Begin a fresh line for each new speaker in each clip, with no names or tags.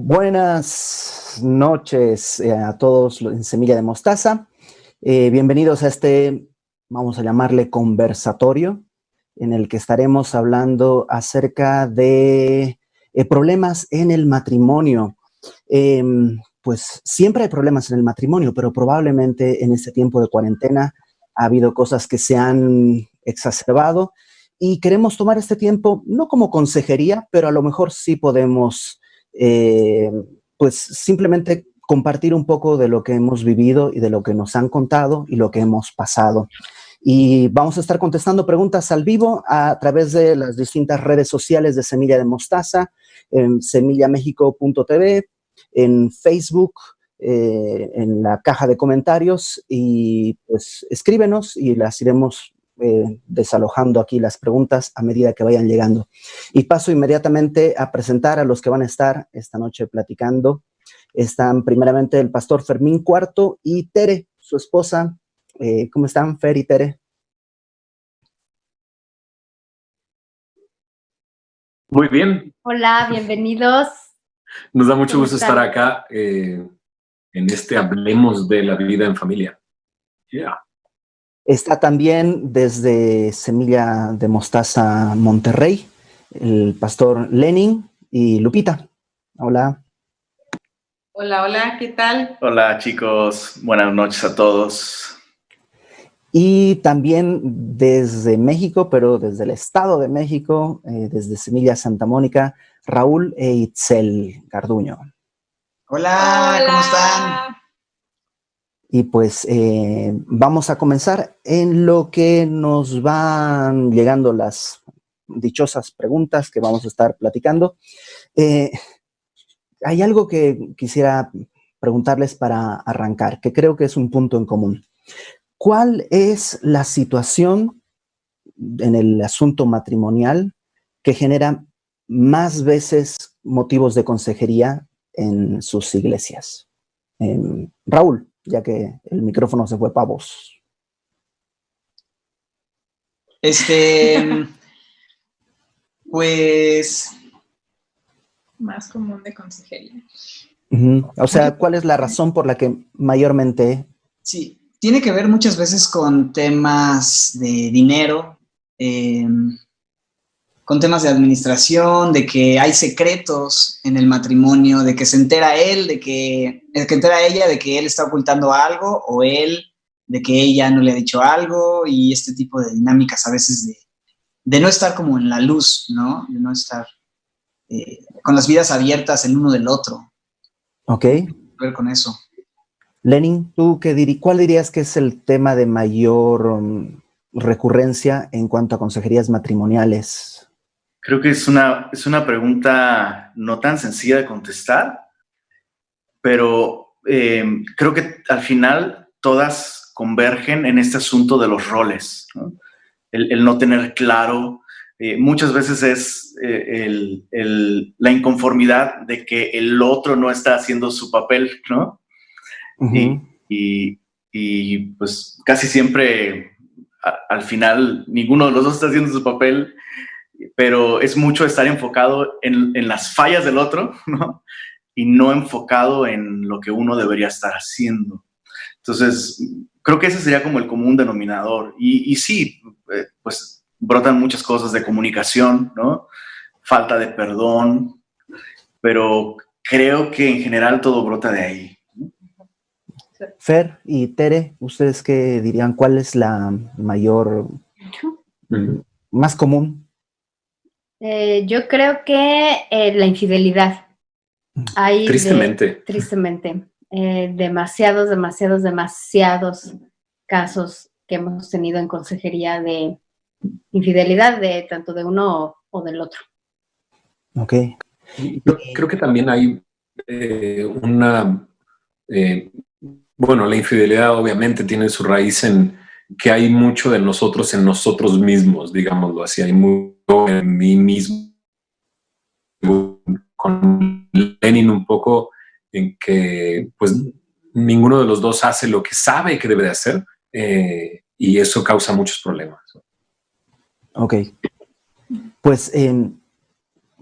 Buenas noches a todos en Semilla de Mostaza. Bienvenidos a este, vamos a llamarle conversatorio, en el que estaremos hablando acerca de problemas en el matrimonio. Pues siempre hay problemas en el matrimonio, pero probablemente en este tiempo de cuarentena ha habido cosas que se han exacerbado y queremos tomar este tiempo no como consejería, pero a lo mejor sí podemos pues simplemente compartir un poco de lo que hemos vivido y de lo que nos han contado y lo que hemos pasado. Y vamos a estar contestando preguntas al vivo a través de las distintas redes sociales de Semilla de Mostaza, en semillamexico.tv, en Facebook, en la caja de comentarios, y pues escríbenos y las iremos desalojando aquí las preguntas a medida que vayan llegando. Y paso inmediatamente a presentar a los que van a estar esta noche platicando. Están primeramente el pastor Fermín Cuarto y Tere, su esposa. ¿Cómo están, Fer y Tere?
Muy bien.
Hola, bienvenidos.
Nos da mucho gusto estar acá en este Hablemos de la Vida en Familia. Yeah.
Está también desde Semilla de Mostaza Monterrey, el pastor Lenin y Lupita. Hola.
Hola, hola, ¿qué tal?
Hola chicos, buenas noches a todos.
Y también desde México, pero desde el Estado de México, desde Semilla Santa Mónica, Raúl e Itzel Garduño.
Hola, ¿cómo están?
Y pues vamos a comenzar en lo que nos van llegando las dichosas preguntas que vamos a estar platicando. Hay algo que quisiera preguntarles para arrancar, que creo que es un punto en común. ¿Cuál es la situación en el asunto matrimonial que genera más veces motivos de consejería en sus iglesias? Raúl, ya que el micrófono se fue para vos.
Pues...
Más común de consejería.
O sea, ¿cuál es la razón por la que mayormente?
Sí, tiene que ver muchas veces con temas de dinero, con temas de administración, de que hay secretos en el matrimonio, de que se entera él, de que entera ella de que él está ocultando algo, o él de que ella no le ha dicho algo, y este tipo de dinámicas a veces de no estar como en la luz, ¿no? De no estar con las vidas abiertas el uno del otro.
Ok.
Ver con eso.
Lenin, ¿tú cuál dirías que es el tema de mayor recurrencia en cuanto a consejerías matrimoniales?
Creo que es una pregunta no tan sencilla de contestar, pero creo que al final todas convergen en este asunto de los roles, ¿no? El no tener claro, muchas veces es la inconformidad de que el otro no está haciendo su papel, ¿no? Uh-huh. y pues casi siempre al final ninguno de los dos está haciendo su papel, pero es mucho estar enfocado en las fallas del otro, ¿no? Y no enfocado en lo que uno debería estar haciendo. Entonces, creo que ese sería como el común denominador. Y sí, pues brotan muchas cosas de comunicación, ¿no? Falta de perdón, pero creo que en general todo brota de ahí.
Fer y Tere, ¿ustedes qué dirían? ¿Cuál es la mayor, más común?
Yo creo que la infidelidad. Hay
tristemente.
Tristemente. Demasiados casos que hemos tenido en consejería de infidelidad, de tanto de uno o del otro.
Ok.
Yo creo que también hay bueno, la infidelidad obviamente tiene su raíz en que hay mucho de nosotros en nosotros mismos, digámoslo así. Hay mucho en mí mismo. Con Lenin un poco en que pues ninguno de los dos hace lo que sabe que debe de hacer, y eso causa muchos problemas.
Ok. Pues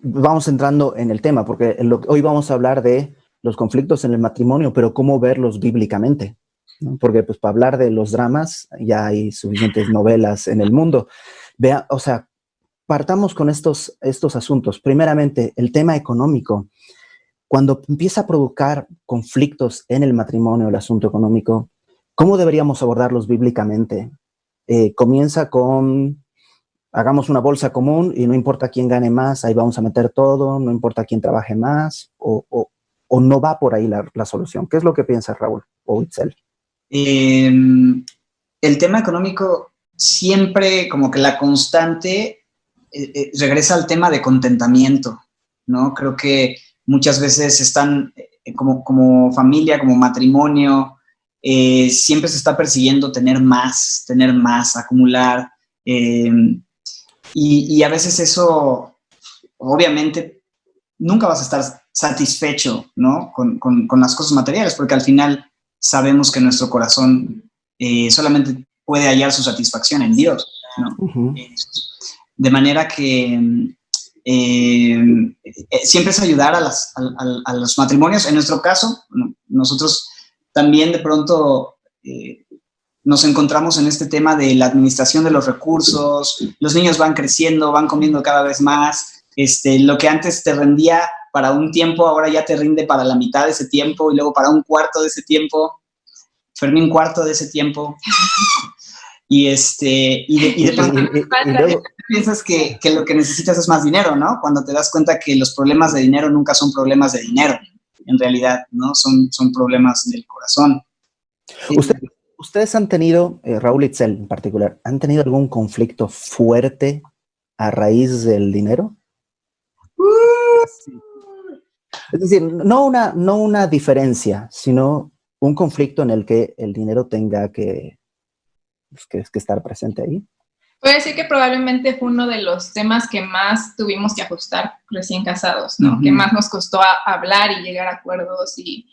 vamos entrando en el tema, porque hoy vamos a hablar de los conflictos en el matrimonio, pero cómo verlos bíblicamente, ¿no? Porque pues para hablar de los dramas ya hay suficientes novelas en el mundo. O sea, partamos con estos asuntos. Primeramente, el tema económico. Cuando empieza a provocar conflictos en el matrimonio, el asunto económico, ¿cómo deberíamos abordarlos bíblicamente? Comienza con, hagamos una bolsa común y no importa quién gane más, ahí vamos a meter todo, no importa quién trabaje más, o no va por ahí la solución. ¿Qué es lo que piensas, Raúl o Itzel?
El tema económico siempre, como que la constante, regresa al tema de contentamiento, ¿no? Creo que muchas veces están, como familia, como matrimonio, siempre se está persiguiendo tener más, acumular, y a veces eso, obviamente, nunca vas a estar satisfecho, ¿no? Con las cosas materiales, porque al final sabemos que nuestro corazón solamente puede hallar su satisfacción en Dios, ¿no?
Uh-huh.
De manera que siempre es ayudar a los matrimonios. En nuestro caso, nosotros también de pronto nos encontramos en este tema de la administración de los recursos. Los niños van creciendo, van comiendo cada vez más. Lo que antes te rendía para un tiempo, ahora ya te rinde para la mitad de ese tiempo y luego para un cuarto de ese tiempo. Fermín, un cuarto de ese tiempo. Y de pronto luego piensas que lo que necesitas es más dinero, ¿no? Cuando te das cuenta que los problemas de dinero nunca son problemas de dinero, en realidad, ¿no? Son problemas del corazón.
¿Ustedes han tenido, Raúl y Itzel en particular, han tenido algún conflicto fuerte a raíz del dinero? Es decir, no una diferencia, sino un conflicto en el que el dinero tenga que estar presente ahí.
Puedo decir que probablemente fue uno de los temas que más tuvimos que ajustar recién casados, ¿no? Uh-huh. Que más nos costó hablar y llegar a acuerdos y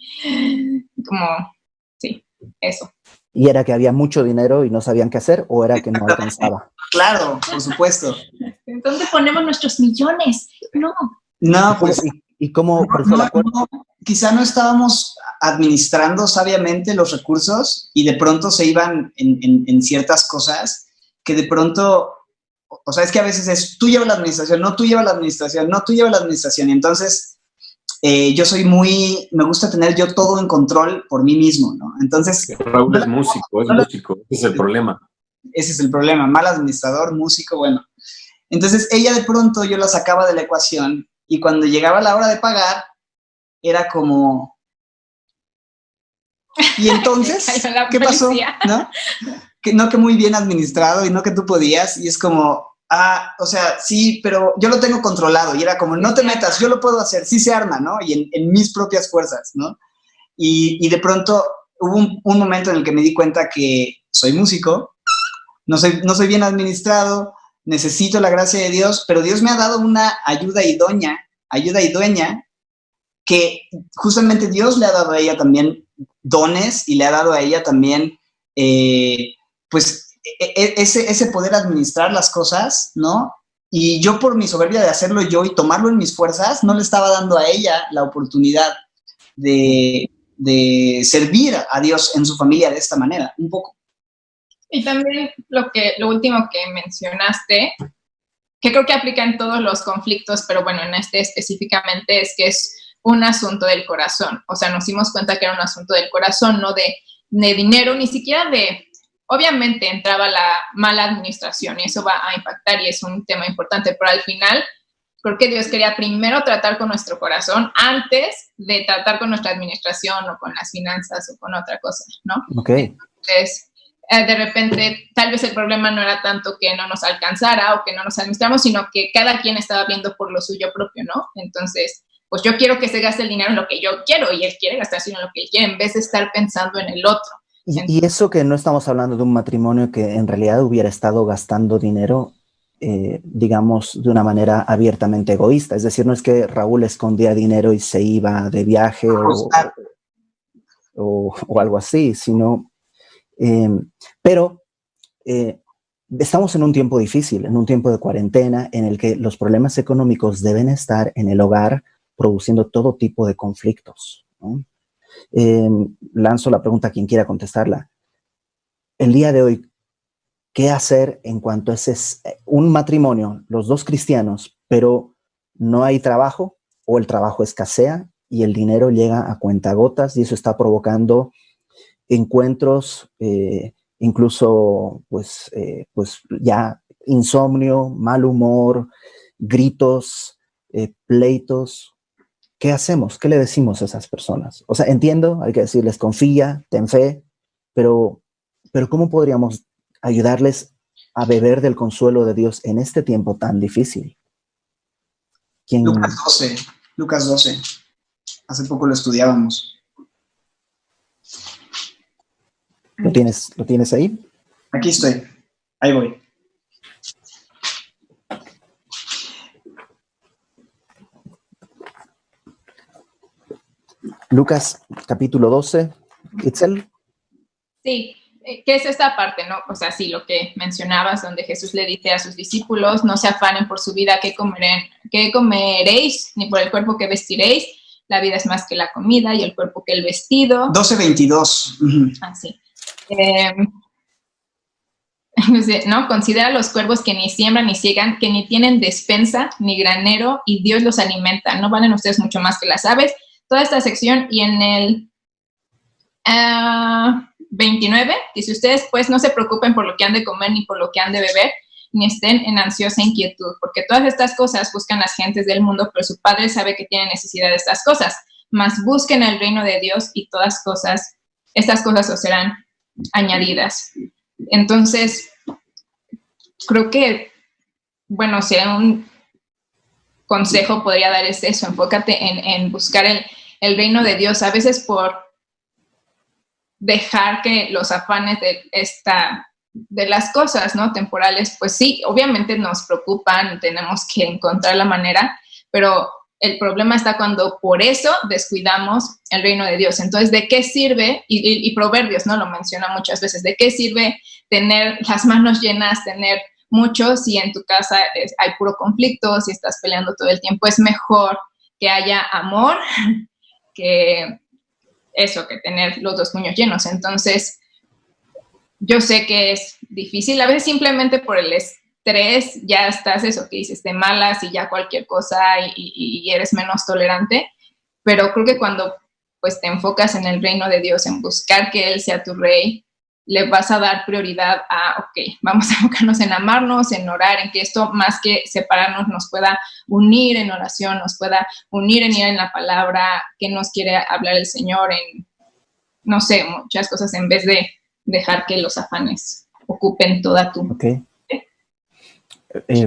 como, sí, eso.
¿Y era que había mucho dinero y no sabían qué hacer o era que no alcanzaba?
Claro, por supuesto.
¿Dónde ponemos nuestros millones?
No, pues...
¿Y cómo?
Quizá no estábamos administrando sabiamente los recursos y de pronto se iban en ciertas cosas que de pronto, o sea, es que a veces es tú llevas la administración, no tú llevas la administración, no tú llevas la administración. Y entonces yo soy me gusta tener yo todo en control por mí mismo, ¿no? Entonces...
Raúl es músico, ese es el problema.
Ese es el problema, mal administrador, músico, bueno. Entonces ella de pronto yo la sacaba de la ecuación y cuando llegaba la hora de pagar era como... ¿Y entonces qué pasó? ¿No? Que muy bien administrado y no que tú podías, y es como, o sea, sí, pero yo lo tengo controlado, y era como, no te metas, yo lo puedo hacer, sí se arma, ¿no? Y en mis propias fuerzas, ¿no? Y de pronto hubo un momento en el que me di cuenta que soy músico, no soy bien administrado, necesito la gracia de Dios, pero Dios me ha dado una ayuda idónea, que justamente Dios le ha dado a ella también dones y le ha dado a ella también, pues, ese poder administrar las cosas, ¿no? Y yo por mi soberbia de hacerlo yo y tomarlo en mis fuerzas, no le estaba dando a ella la oportunidad de servir a Dios en su familia de esta manera, un poco.
Y también lo último que mencionaste, que creo que aplica en todos los conflictos, pero bueno, en este específicamente es que es un asunto del corazón. O sea, nos dimos cuenta que era un asunto del corazón, no de dinero, ni siquiera de... Obviamente entraba la mala administración y eso va a impactar y es un tema importante, pero al final creo que Dios quería primero tratar con nuestro corazón antes de tratar con nuestra administración o con las finanzas o con otra cosa, ¿no?
Ok.
Entonces, de repente, tal vez el problema no era tanto que no nos alcanzara o que no nos administramos, sino que cada quien estaba viendo por lo suyo propio, ¿no? Entonces, pues yo quiero que se gaste el dinero en lo que yo quiero y él quiere gastarse en lo que él quiere en vez de estar pensando en el otro.
Y eso que no estamos hablando de un matrimonio que en realidad hubiera estado gastando dinero, digamos, de una manera abiertamente egoísta. Es decir, no es que Raúl escondía dinero y se iba de viaje o algo así, sino... pero estamos en un tiempo difícil, en un tiempo de cuarentena, en el que los problemas económicos deben estar en el hogar produciendo todo tipo de conflictos, ¿no? Lanzo la pregunta a quien quiera contestarla. El día de hoy, ¿qué hacer en cuanto a un matrimonio, los dos cristianos, pero no hay trabajo o el trabajo escasea y el dinero llega a cuentagotas y eso está provocando encuentros, incluso pues ya insomnio, mal humor, gritos, pleitos? ¿Qué hacemos? ¿Qué le decimos a esas personas? O sea, entiendo, hay que decirles confía, ten fe, pero ¿cómo podríamos ayudarles a beber del consuelo de Dios en este tiempo tan difícil?
Lucas 12. Hace poco lo estudiábamos.
¿Lo tienes ahí?
Aquí estoy. Ahí voy.
Lucas, capítulo 12. ¿Itzel?
Sí, ¿qué es esta parte, no? O sea, sí, lo que mencionabas, donde Jesús le dice a sus discípulos, no se afanen por su vida, qué comeréis, ni por el cuerpo que vestiréis. La vida es más que la comida y el cuerpo que el vestido.
12:22.
Así. ¿No? Considera los cuervos que ni siembran ni ciegan, que ni tienen despensa ni granero, y Dios los alimenta. ¿No valen ustedes mucho más que las aves? Toda esta sección, y en el 29, dice, ustedes pues no se preocupen por lo que han de comer ni por lo que han de beber, ni estén en ansiosa inquietud, porque todas estas cosas buscan las gentes del mundo, pero su Padre sabe que tienen necesidad de estas cosas. Mas busquen el reino de Dios y estas cosas os serán añadidas. Entonces, creo que, bueno, si un consejo podría dar es eso, enfócate en buscar el reino de Dios. A veces por dejar que los afanes de las cosas, ¿no?, temporales, pues sí, obviamente nos preocupan, tenemos que encontrar la manera, pero el problema está cuando por eso descuidamos el reino de Dios. Entonces, ¿de qué sirve? Y Proverbios, ¿no?, lo menciona muchas veces. ¿De qué sirve tener las manos llenas, tener mucho, si en tu casa hay puro conflicto, si estás peleando todo el tiempo? Es mejor que haya amor que eso, que tener los dos puños llenos. Entonces, yo sé que es difícil, a veces simplemente por el estrés ya estás, eso que dices, de malas y ya cualquier cosa y eres menos tolerante, pero creo que cuando pues te enfocas en el reino de Dios, en buscar que Él sea tu rey, le vas a dar prioridad a, ok, vamos a enfocarnos en amarnos, en orar, en que esto más que separarnos nos pueda unir en oración, nos pueda unir en ir en la palabra, que nos quiere hablar el Señor en, no sé, muchas cosas, en vez de dejar que los afanes ocupen toda tu...
Ok.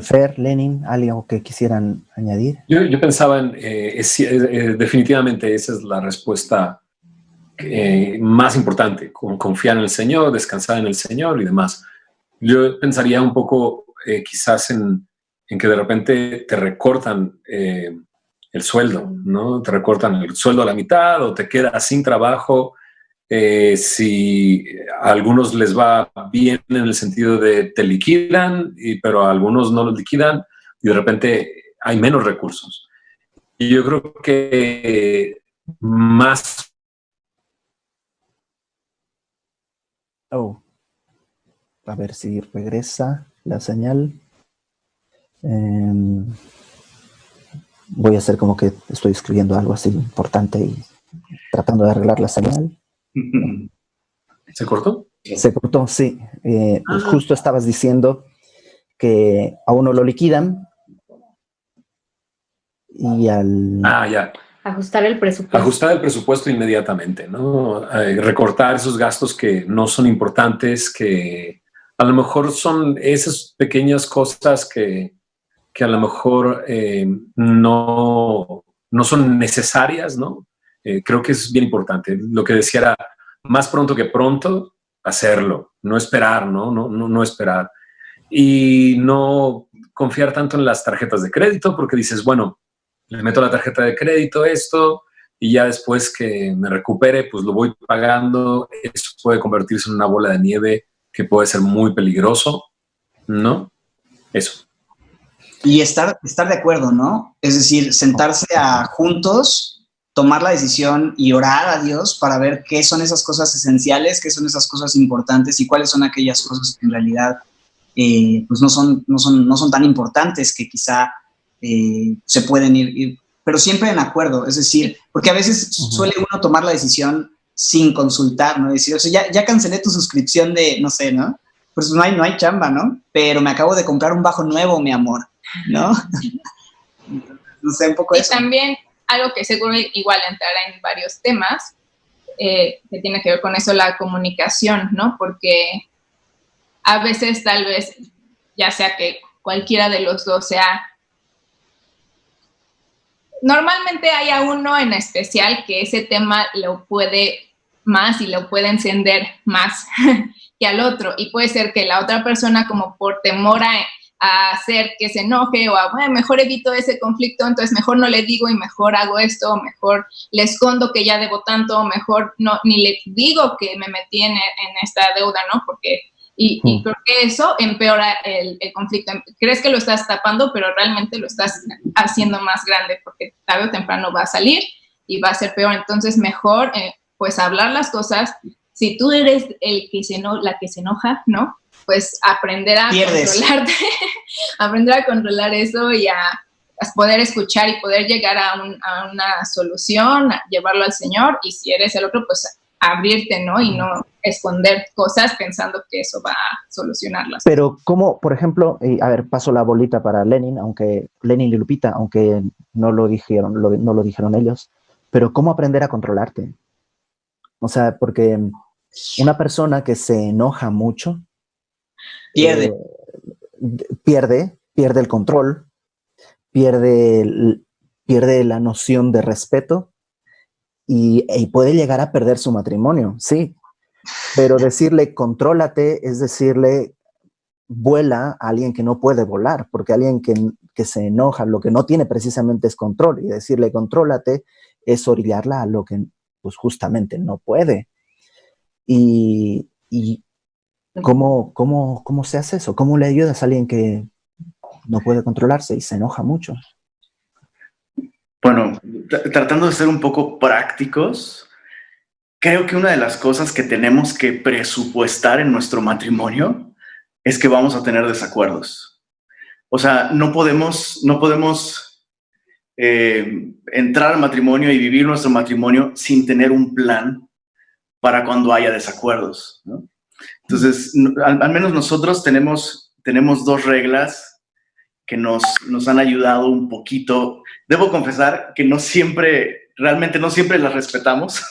Fer, Lenin, ¿algo que quisieran añadir?
Yo pensaba en, definitivamente esa es la respuesta más importante, confiar en el Señor, descansar en el Señor y demás. Yo pensaría un poco quizás en que de repente te recortan el sueldo, ¿no? Te recortan el sueldo a la mitad o te quedas sin trabajo. Si a algunos les va bien en el sentido de te liquidan, pero a algunos no los liquidan y de repente hay menos recursos. Y yo creo que más...
Oh, a ver si regresa la señal. Voy a hacer como que estoy escribiendo algo así importante y tratando de arreglar la señal.
¿Se cortó?
Se cortó, sí. Justo estabas diciendo que a uno lo liquidan y al...
ya.
Ajustar el presupuesto.
Ajustar el presupuesto inmediatamente, ¿no? Recortar esos gastos que no son importantes, que a lo mejor son esas pequeñas cosas que a lo mejor no son necesarias, ¿no? Creo que es bien importante. Lo que decía era, más pronto que pronto, hacerlo, no esperar, no esperar. Y no confiar tanto en las tarjetas de crédito, porque dices, bueno, le meto la tarjeta de crédito esto y ya después que me recupere, pues lo voy pagando. Eso puede convertirse en una bola de nieve que puede ser muy peligroso. ¿no? Eso.
Y estar de acuerdo, ¿no? Es decir, sentarse juntos, tomar la decisión y orar a Dios para ver qué son esas cosas esenciales, qué son esas cosas importantes y cuáles son aquellas cosas que en realidad pues no son tan importantes que quizá se pueden ir, pero siempre en acuerdo. Es decir, porque a veces suele uno tomar la decisión sin consultar, ¿no? Decir, o sea, ya cancelé tu suscripción de, no sé, ¿no? Pues no hay chamba, ¿no? Pero me acabo de comprar un bajo nuevo, mi amor, ¿no? No sé, un poco
y
eso.
Y también algo que seguro igual entrará en varios temas, que tiene que ver con eso, la comunicación, ¿no? Porque a veces tal vez, ya sea que cualquiera de los dos sea... Normalmente hay a uno en especial que ese tema lo puede más y lo puede encender más que al otro. Y puede ser que la otra persona, como por temor a hacer que se enoje o bueno, mejor evito ese conflicto, entonces mejor no le digo y mejor hago esto, o mejor le escondo que ya debo tanto, o mejor no, ni le digo que me metí en esta deuda, ¿no? Porque... Y creo que eso empeora el conflicto. Crees que lo estás tapando, pero realmente lo estás haciendo más grande, porque tarde o temprano va a salir y va a ser peor. Entonces, mejor, pues, hablar las cosas. Si tú eres la que se enoja, ¿no? Pues aprender a controlarte, aprender a controlar eso y a poder escuchar y poder llegar a una solución, a llevarlo al Señor. Y si eres el otro, pues abrirte, ¿no? Y no esconder cosas pensando que eso va a solucionarlas.
Pero como, por ejemplo, a ver, paso la bolita para Lenin y Lupita, aunque no lo dijeron ellos, pero ¿cómo aprender a controlarte? O sea, porque una persona que se enoja mucho pierde el control, pierde la noción de respeto y puede llegar a perder su matrimonio, sí. Pero decirle contrólate es decirle vuela a alguien que no puede volar, porque alguien que se enoja, lo que no tiene precisamente es control, y decirle contrólate es orillarla a lo que pues justamente no puede. Y ¿cómo se hace eso? ¿Cómo le ayudas a alguien que no puede controlarse y se enoja mucho?
Bueno, tratando de ser un poco prácticos, creo que una de las cosas que tenemos que presupuestar en nuestro matrimonio es que vamos a tener desacuerdos. O sea, no podemos entrar al matrimonio y vivir nuestro matrimonio sin tener un plan para cuando haya desacuerdos, ¿no? Entonces, al menos nosotros tenemos 2 reglas que nos han ayudado un poquito. Debo confesar que realmente no siempre las respetamos,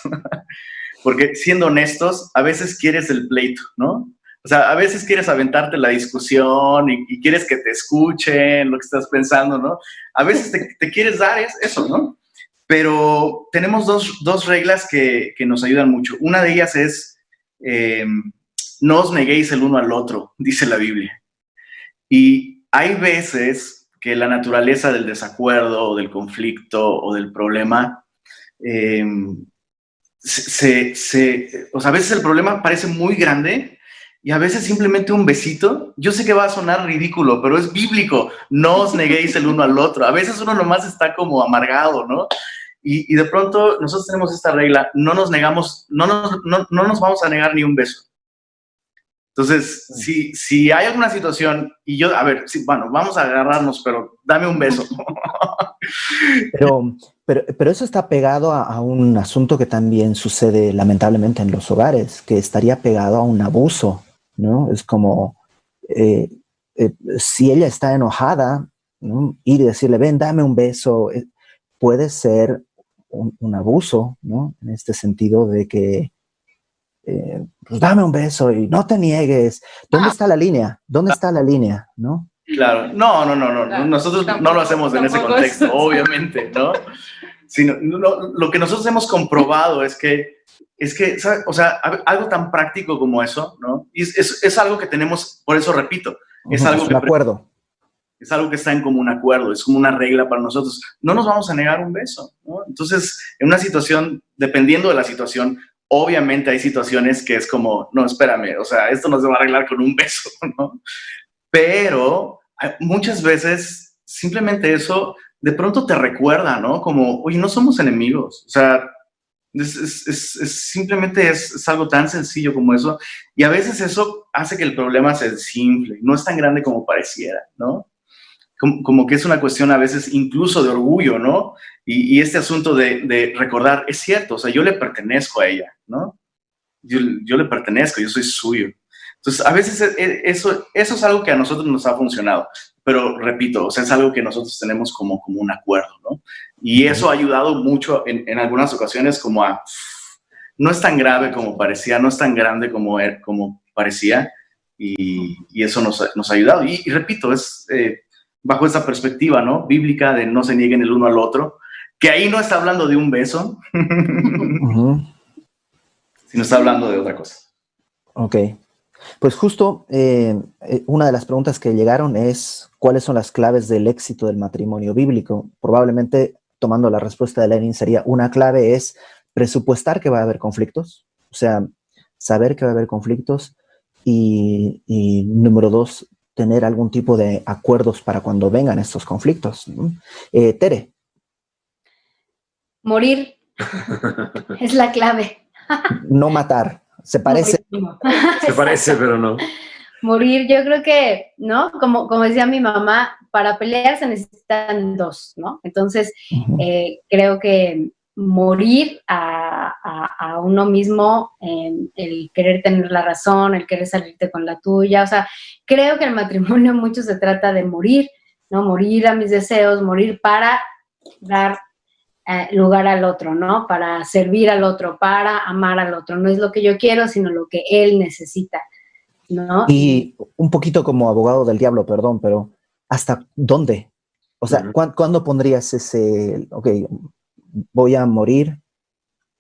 porque siendo honestos, a veces quieres el pleito, ¿no? O sea, a veces quieres aventarte la discusión y quieres que te escuchen lo que estás pensando, ¿no? A veces te quieres dar eso, ¿no? Pero tenemos dos reglas que nos ayudan mucho. Una de ellas es, no os neguéis el uno al otro, dice la Biblia. Y hay veces que la naturaleza del desacuerdo o del conflicto o del problema, o sea, a veces el problema parece muy grande y a veces simplemente un besito. Yo sé que va a sonar ridículo, pero es bíblico. No os neguéis el uno al otro. A veces uno nomás está como amargado, ¿no? Y de pronto nosotros tenemos esta regla, no nos vamos a negar ni un beso. Entonces, si hay alguna situación y yo, a ver, bueno, vamos a agarrarnos, pero dame un beso.
Pero eso está pegado a un asunto que también sucede lamentablemente en los hogares, que estaría pegado a un abuso, ¿no? Es como, si ella está enojada, ¿no? Ir y decirle, ven, dame un beso, puede ser un abuso, ¿no? En este sentido de que, pues dame un beso y no te niegues. ¿Dónde está la línea? ¿Dónde está la línea? ¿No?
Claro, no. Nosotros no lo hacemos en ese contexto, obviamente, ¿no? Sino, lo que nosotros hemos comprobado es que, ¿sabes? O sea, algo tan práctico como eso, ¿no? Y es algo que tenemos, por eso repito, es algo
un acuerdo.
Es algo que está en común acuerdo, es como una regla para nosotros. No nos vamos a negar un beso, ¿no? Entonces, en una situación, dependiendo de la situación, obviamente hay situaciones que es como, no, espérame, o sea, esto no se va a arreglar con un beso, ¿no? Pero muchas veces simplemente eso de pronto te recuerda, ¿no? Como, oye, no somos enemigos. O sea, simplemente es algo tan sencillo como eso. Y a veces eso hace que el problema se desinfle. No es tan grande como pareciera, ¿no? Como que es una cuestión a veces incluso de orgullo, ¿no? Y este asunto de recordar, es cierto, o sea, yo le pertenezco a ella, ¿no? Yo le pertenezco, yo soy suyo. Entonces, a veces eso es algo que a nosotros nos ha funcionado, pero repito, o sea, es algo que nosotros tenemos como un acuerdo, ¿no? Y eso ha ayudado mucho en algunas ocasiones como a, no es tan grave como parecía, no es tan grande como parecía, y eso nos ha ayudado. Y repito, es bajo esa perspectiva, ¿no? Bíblica de no se nieguen el uno al otro, que ahí no está hablando de un beso, sino está hablando de otra cosa.
Ok. Pues justo una de las preguntas que llegaron es ¿cuáles son las claves del éxito del matrimonio bíblico? Probablemente, tomando la respuesta de Lenin, sería una clave es presupuestar que va a haber conflictos, o sea, saber que va a haber conflictos y número 2, tener algún tipo de acuerdos para cuando vengan estos conflictos, ¿no? Tere.
Morir es la clave.
No matar. Se parece.
Se parece, pero no.
Morir, yo creo que, ¿no? Como decía mi mamá, para pelear se necesitan dos, ¿no? Entonces, creo que morir a uno mismo, el querer tener la razón, el querer salirte con la tuya, o sea, creo que el matrimonio mucho se trata de morir, ¿no? Morir a mis deseos, morir para dar lugar al otro, ¿no? Para servir al otro, para amar al otro. No es lo que yo quiero, sino lo que él necesita, ¿no?
Y un poquito como abogado del diablo, perdón, pero ¿hasta dónde? O sea, ¿cuándo pondrías ese, ok, voy a morir?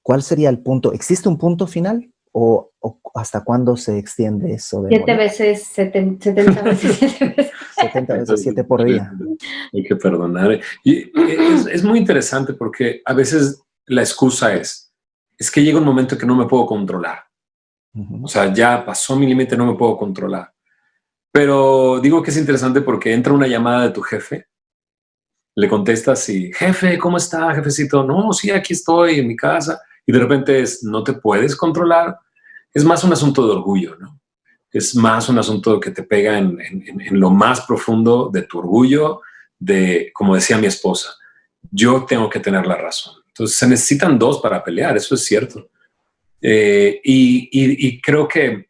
¿Cuál sería el punto? ¿Existe un punto final? ¿O hasta cuándo se extiende eso? De
7 veces, 70 veces, 7 veces.
70 veces 7 por día.
Hay que perdonar. Y es muy interesante porque a veces la excusa es que llega un momento que no me puedo controlar. O sea, ya pasó mi límite, no me puedo controlar. Pero digo que es interesante porque entra una llamada de tu jefe, le contestas y, jefe, ¿cómo está, jefecito? No, sí, aquí estoy en mi casa. Y de repente no te puedes controlar. Es más un asunto de orgullo, ¿no? Es más un asunto que te pega en lo más profundo de tu orgullo, de, como decía mi esposa, yo tengo que tener la razón. Entonces se necesitan dos para pelear, eso es cierto. Y creo que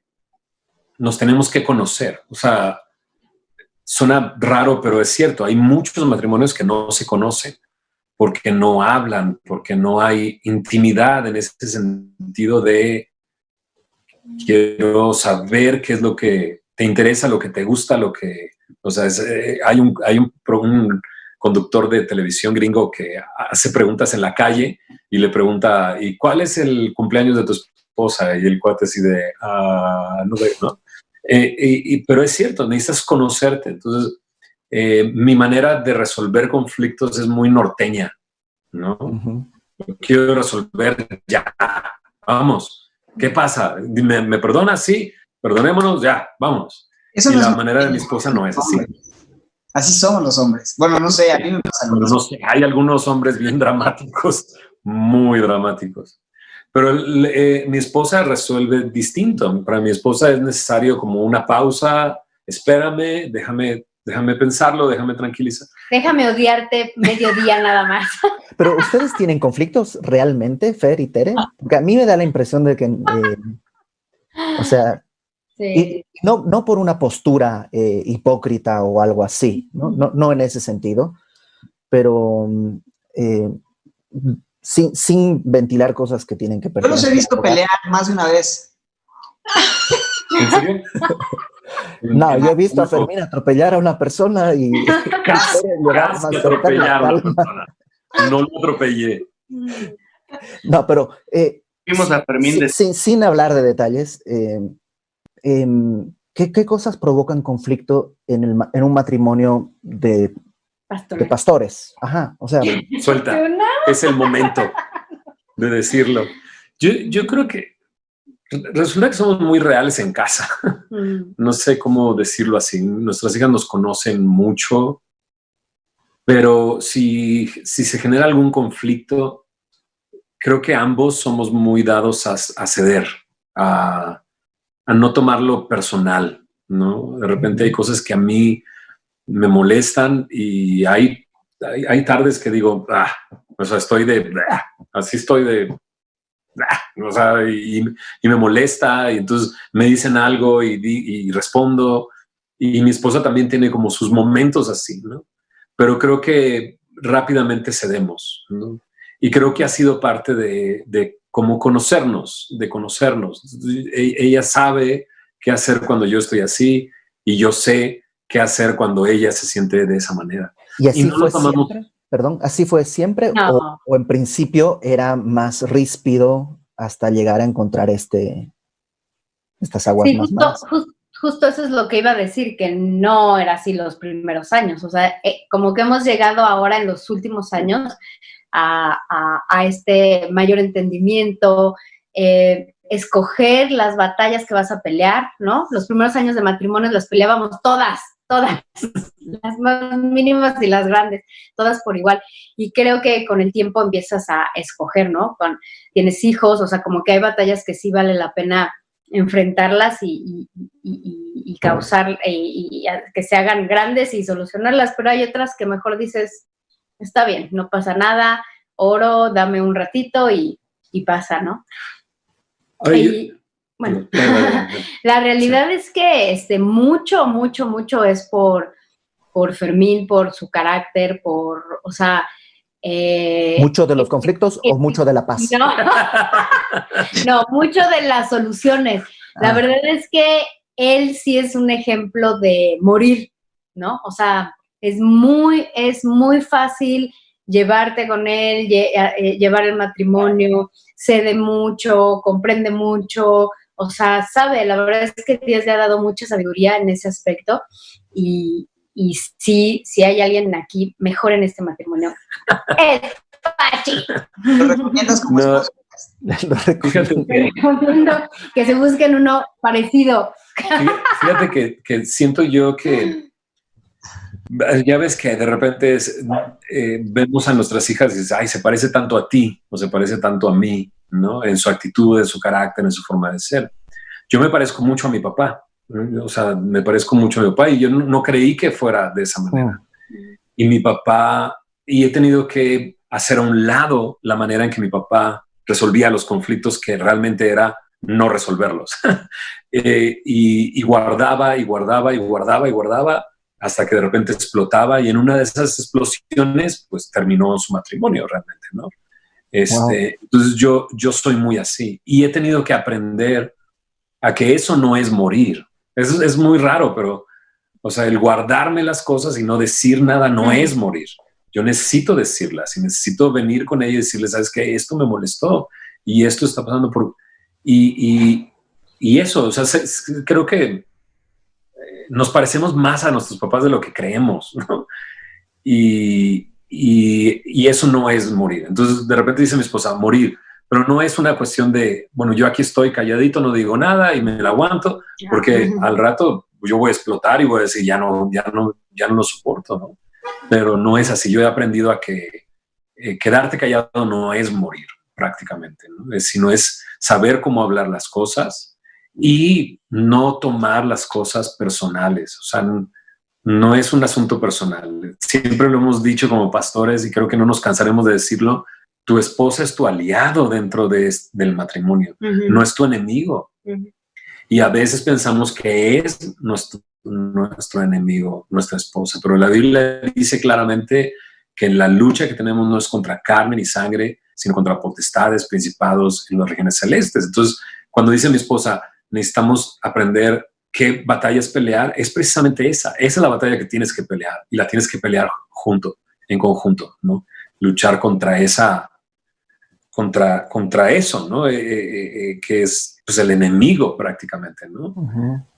nos tenemos que conocer. O sea, suena raro, pero es cierto. Hay muchos matrimonios que no se conocen porque no hablan, porque no hay intimidad en ese sentido de quiero saber qué es lo que te interesa, lo que te gusta, lo que... O sea, hay un conductor de televisión gringo que hace preguntas en la calle y le pregunta, ¿y cuál es el cumpleaños de tu esposa? Y el cuate así de, no sé, ¿no? Pero es cierto, necesitas conocerte. Entonces, mi manera de resolver conflictos es muy norteña, ¿no? Quiero resolver ya, vamos. ¿Qué pasa? ¿Me perdonas? Sí, perdonémonos, ya, vamos.
Eso
y
no
la
es
manera de mi esposa no es así.
Así somos los hombres. Bueno, no sé, a mí me pasa lo mismo.
No sé, hay algunos hombres bien dramáticos, muy dramáticos. Pero mi esposa resuelve distinto. Para mi esposa es necesario como una pausa, espérame, déjame pensarlo, déjame tranquilizar.
Déjame odiarte mediodía nada más.
Pero ¿ustedes tienen conflictos realmente, Fer y Tere? Porque a mí me da la impresión de que, o sea,
sí.
no por una postura hipócrita o algo así, no en ese sentido, pero sin ventilar cosas que tienen que perder.
Yo los he visto pelear más de una vez.
¿En serio?
No, yo he visto a Fermín atropellar a una persona y
casi atropellar a una persona. No lo atropellé.
No, pero
Vimos a Fermín
sin hablar de detalles, ¿qué cosas provocan conflicto en un matrimonio de pastores? Ajá, o sea,
suelta, es el momento de decirlo. Yo creo que Resulta que somos muy reales en casa. No sé cómo decirlo así. Nuestras hijas nos conocen mucho, pero si se genera algún conflicto, creo que ambos somos muy dados a ceder, a no tomarlo personal, ¿no? De repente hay cosas que a mí me molestan y hay tardes que digo, o sea, así estoy de, o sea, y me molesta, y entonces me dicen algo y respondo, y mi esposa también tiene como sus momentos así, ¿no? Pero creo que rápidamente cedemos, ¿no? Y creo que ha sido parte de cómo conocernos. Ella sabe qué hacer cuando yo estoy así, y yo sé qué hacer cuando ella se siente de esa manera.
¿Y así fue siempre? Perdón, ¿así fue siempre?
No.
¿O en principio era más ríspido hasta llegar a encontrar estas aguas más malas?
Justo eso es lo que iba a decir, que no era así los primeros años. O sea, como que hemos llegado ahora en los últimos años a este mayor entendimiento, escoger las batallas que vas a pelear, ¿no? Los primeros años de matrimonio las peleábamos todas, las más mínimas y las grandes, todas por igual. Y creo que con el tiempo empiezas a escoger, ¿no? Tienes hijos, o sea, como que hay batallas que sí vale la pena enfrentarlas y causar, y que se hagan grandes y solucionarlas, pero hay otras que mejor dices, está bien, no pasa nada, oro, dame un ratito y pasa, ¿no? Bueno, la realidad es que mucho es por Fermín, por su carácter, o sea...
¿Mucho de los conflictos o mucho de la paz?
No, mucho de las soluciones. La verdad es que él sí es un ejemplo de morir, ¿no? O sea, es muy fácil llevarte con él, llevar el matrimonio, cede mucho, comprende mucho, o sea, sabe, la verdad es que Dios le ha dado mucha sabiduría en ese aspecto y sí, si hay alguien aquí mejor en este matrimonio, es Pachi.
¿Lo recomiendas como esposo?
Lo
recomiendo que se busquen uno parecido.
Fíjate que siento yo que ya ves que de repente vemos a nuestras hijas y dices, ay, se parece tanto a ti o se parece tanto a mí, ¿no? En su actitud, en su carácter, en su forma de ser. Yo me parezco mucho a mi papá. O sea, me parezco mucho a mi papá y yo no creí que fuera de esa manera. Y mi papá, y he tenido que hacer a un lado la manera en que mi papá resolvía los conflictos, que realmente era no resolverlos. Y guardaba hasta que de repente explotaba, y en una de esas explosiones pues terminó su matrimonio realmente, ¿no? Entonces yo soy muy así y he tenido que aprender a que eso no es morir. Eso es muy raro, pero, o sea, el guardarme las cosas y no decir nada no es morir. Yo necesito decirlas y necesito venir con ella y decirle, ¿sabes qué? Esto me molestó y esto está pasando por... Y eso, o sea, creo que nos parecemos más a nuestros papás de lo que creemos, ¿no? Y eso no es morir. Entonces, de repente dice mi esposa, morir. Pero no es una cuestión de, bueno, yo aquí estoy calladito, no digo nada y me la aguanto, porque al rato yo voy a explotar y voy a decir, ya no lo soporto, ¿no? Pero no es así. Yo he aprendido a que quedarte callado no es morir prácticamente, ¿no? Sino es saber cómo hablar las cosas y no tomar las cosas personales. O sea, no es un asunto personal. Siempre lo hemos dicho como pastores y creo que no nos cansaremos de decirlo. Tu esposa es tu aliado dentro del matrimonio, no es tu enemigo. Y a veces pensamos que es nuestro enemigo, nuestra esposa, pero la Biblia dice claramente que la lucha que tenemos no es contra carne ni sangre, sino contra potestades, principados en las regiones celestes. Entonces, cuando dice mi esposa, necesitamos aprender qué batallas pelear, es precisamente esa es la batalla que tienes que pelear y la tienes que pelear en conjunto, ¿no? Luchar contra eso, ¿no? Que es pues, el enemigo prácticamente, ¿no?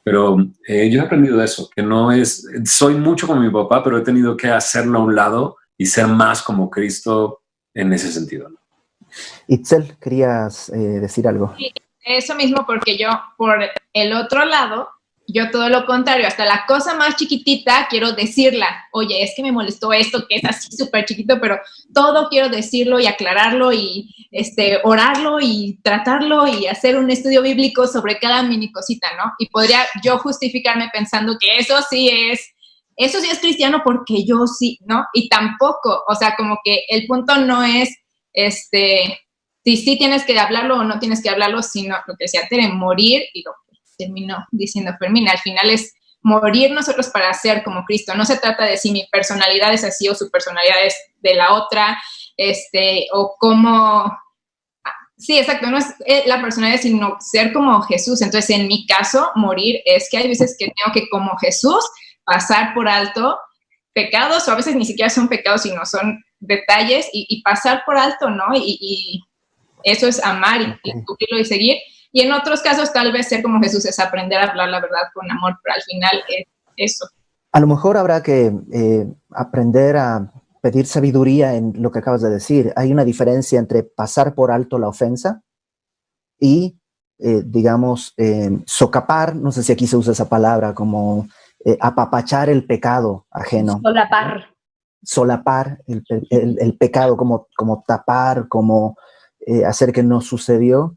Pero yo he aprendido eso, que no es, soy mucho como mi papá, pero he tenido que hacerlo a un lado y ser más como Cristo en ese sentido, ¿no?
Itzel, ¿querías decir algo?
Sí, eso mismo, porque yo, por el otro lado, yo todo lo contrario, hasta la cosa más chiquitita quiero decirla. Oye, es que me molestó esto, que es así súper chiquito, pero todo quiero decirlo y aclararlo y orarlo y tratarlo y hacer un estudio bíblico sobre cada mini cosita, ¿no? Y podría yo justificarme pensando que eso sí es cristiano porque yo sí, ¿no? Y tampoco, o sea, como que el punto no es, si sí tienes que hablarlo o no tienes que hablarlo, sino lo que decía Tere, morir, y lo que terminó diciendo Fermín, al final es morir nosotros para ser como Cristo. No se trata de si mi personalidad es así o su personalidad es de la otra, o cómo... Sí, exacto, no es la personalidad, sino ser como Jesús. Entonces, en mi caso, morir es que hay veces que tengo que, como Jesús, pasar por alto pecados, o a veces ni siquiera son pecados, sino son detalles, y pasar por alto, ¿no? Y eso es amar y cumplirlo y seguir. Y en otros casos, tal vez ser como Jesús es aprender a hablar la verdad con amor, pero al final es eso.
A lo mejor habrá que aprender a pedir sabiduría en lo que acabas de decir. Hay una diferencia entre pasar por alto la ofensa y, digamos, socapar, no sé si aquí se usa esa palabra, como apapachar el pecado ajeno. Solapar el pecado, como tapar, como hacer que no sucedió.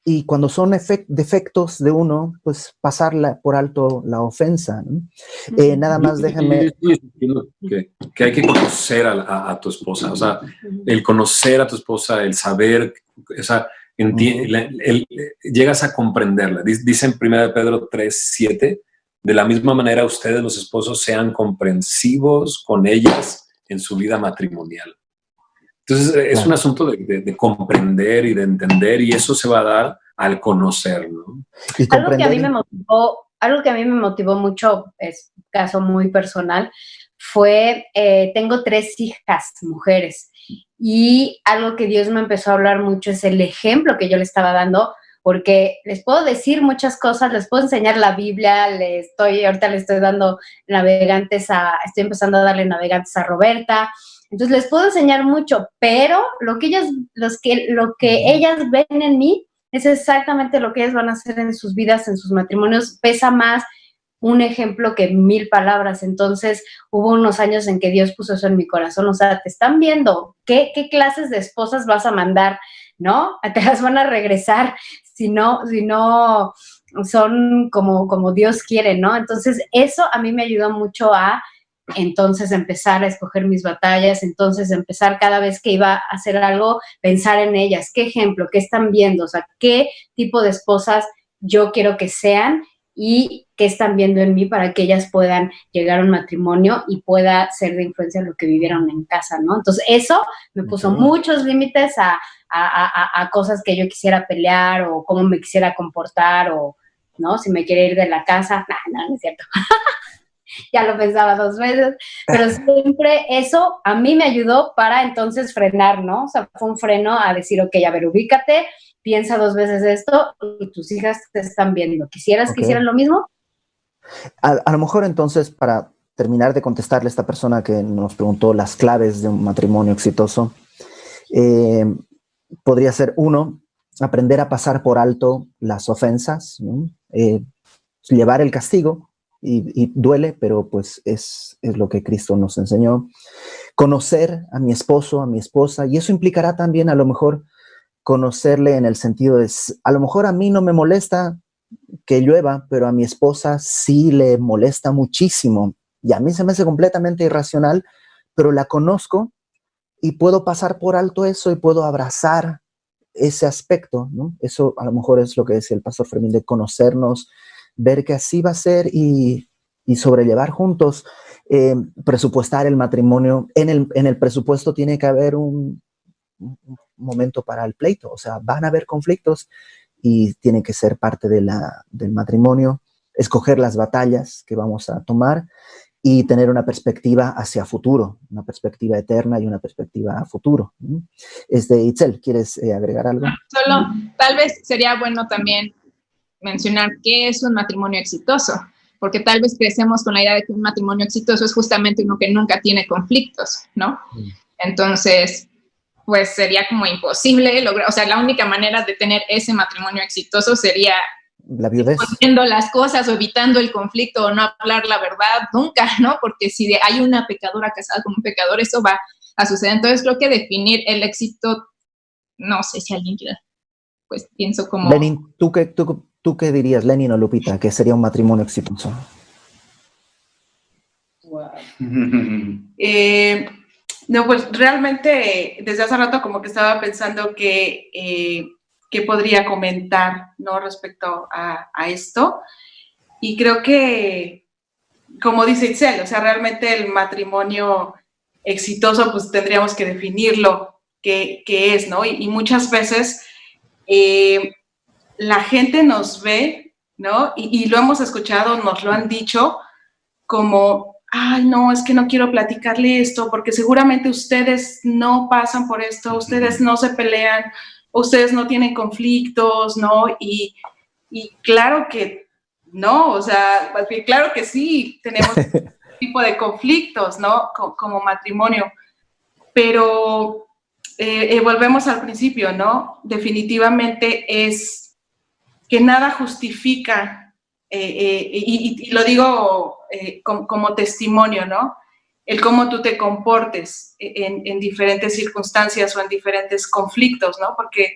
Y cuando son defectos de uno, pues pasarla por alto la ofensa, ¿no? Nada más déjenme...
Que hay que conocer a tu esposa, o sea, el conocer a tu esposa, el saber, o sea, llegas a comprenderla. Dice en 1 Pedro 3:7, de la misma manera ustedes los esposos sean comprensivos con ellas en su vida matrimonial. Entonces, es un asunto de comprender y de entender, y eso se va a dar al conocer, ¿no?
Algo que a mí me motivó mucho, es un caso muy personal, fue, tengo 3 hijas, mujeres, y algo que Dios me empezó a hablar mucho es el ejemplo que yo le estaba dando, porque les puedo decir muchas cosas, les puedo enseñar la Biblia, ahorita le estoy dando estoy empezando a darle navegantes a Roberta. Entonces les puedo enseñar mucho, pero lo que ellas ven en mí es exactamente lo que ellas van a hacer en sus vidas, en sus matrimonios. Pesa más un ejemplo que 1000 palabras. Entonces hubo unos años en que Dios puso eso en mi corazón. O sea, te están viendo qué clases de esposas vas a mandar, ¿no? Te las van a regresar si no son como Dios quiere, ¿no? Entonces eso a mí me ayudó mucho a entonces empezar a escoger mis batallas, entonces empezar cada vez que iba a hacer algo, pensar en ellas, qué ejemplo, qué están viendo, o sea, qué tipo de esposas yo quiero que sean y qué están viendo en mí para que ellas puedan llegar a un matrimonio y pueda ser de influencia lo que vivieron en casa, ¿no? Entonces eso me puso muchos límites a cosas que yo quisiera pelear o cómo me quisiera comportar o, ¿no? Si me quiere ir de la casa, no es cierto. Ya lo pensaba 2 veces, pero siempre eso a mí me ayudó para entonces frenar, ¿no? O sea, fue un freno a decir, ok, a ver, ubícate, piensa 2 veces esto y tus hijas te están viendo. ¿Quisieras que hicieran lo mismo?
A lo mejor entonces, para terminar de contestarle a esta persona que nos preguntó las claves de un matrimonio exitoso, podría ser 1, aprender a pasar por alto las ofensas, ¿no? Llevar el castigo. Y duele, pero pues es lo que Cristo nos enseñó. Conocer a mi esposo, a mi esposa, y eso implicará también a lo mejor conocerle en el sentido de, a lo mejor a mí no me molesta que llueva, pero a mi esposa sí le molesta muchísimo, y a mí se me hace completamente irracional, pero la conozco y puedo pasar por alto eso y puedo abrazar ese aspecto, ¿no? Eso a lo mejor es lo que decía el pastor Fermín, de conocernos, ver que así va a ser y sobrellevar juntos, presupuestar el matrimonio. En el presupuesto tiene que haber un momento para el pleito, o sea, van a haber conflictos y tiene que ser parte del matrimonio, escoger las batallas que vamos a tomar y tener una perspectiva hacia futuro, una perspectiva eterna y una perspectiva a futuro. Itzel, ¿quieres agregar algo?
Solo, tal vez sería bueno también mencionar qué es un matrimonio exitoso, porque tal vez crecemos con la idea de que un matrimonio exitoso es justamente uno que nunca tiene conflictos, ¿no? Entonces, pues sería como imposible lograr, o sea, la única manera de tener ese matrimonio exitoso sería
la viudez,
poniendo las cosas o evitando el conflicto o no hablar la verdad nunca, ¿no? Porque si hay una pecadora casada con un pecador, eso va a suceder. Entonces creo que definir el éxito, no sé si alguien quiera, pues pienso como...
Lenin, ¿tú qué dirías, Lenin o Lupita, que sería un matrimonio exitoso?
Wow. No, pues realmente desde hace rato como que estaba pensando que podría comentar, ¿no? Respecto a esto. Y creo que, como dice Itzel, o sea, realmente el matrimonio exitoso, pues tendríamos que definirlo, qué es, ¿no? Y muchas veces la gente nos ve, ¿no? Y lo hemos escuchado, nos lo han dicho, como, ay, no, es que no quiero platicarle esto, porque seguramente ustedes no pasan por esto, ustedes no se pelean, ustedes no tienen conflictos, ¿no? Y claro que no, o sea, claro que sí, tenemos tipo de conflictos, ¿no? Como matrimonio, pero volvemos al principio, ¿no? Definitivamente es que nada justifica, y lo digo como testimonio, ¿no? El cómo tú te comportes en diferentes circunstancias o en diferentes conflictos, ¿no? Porque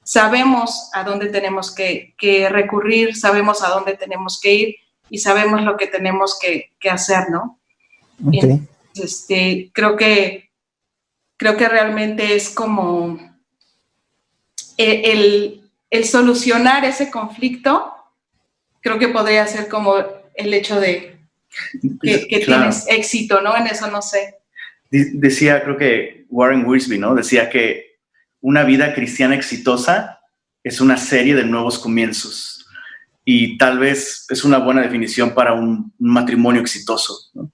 sabemos a dónde tenemos que recurrir, sabemos a dónde tenemos que ir y sabemos lo que tenemos que hacer, ¿no?
Okay.
Entonces, creo que realmente es como el solucionar ese conflicto, creo que podría ser como el hecho de que claro, tienes éxito, ¿no? En eso no sé.
Decía, creo que Warren Wiersbe, ¿no? Decía que una vida cristiana exitosa es una serie de nuevos comienzos. Y tal vez es una buena definición para un matrimonio exitoso, ¿no?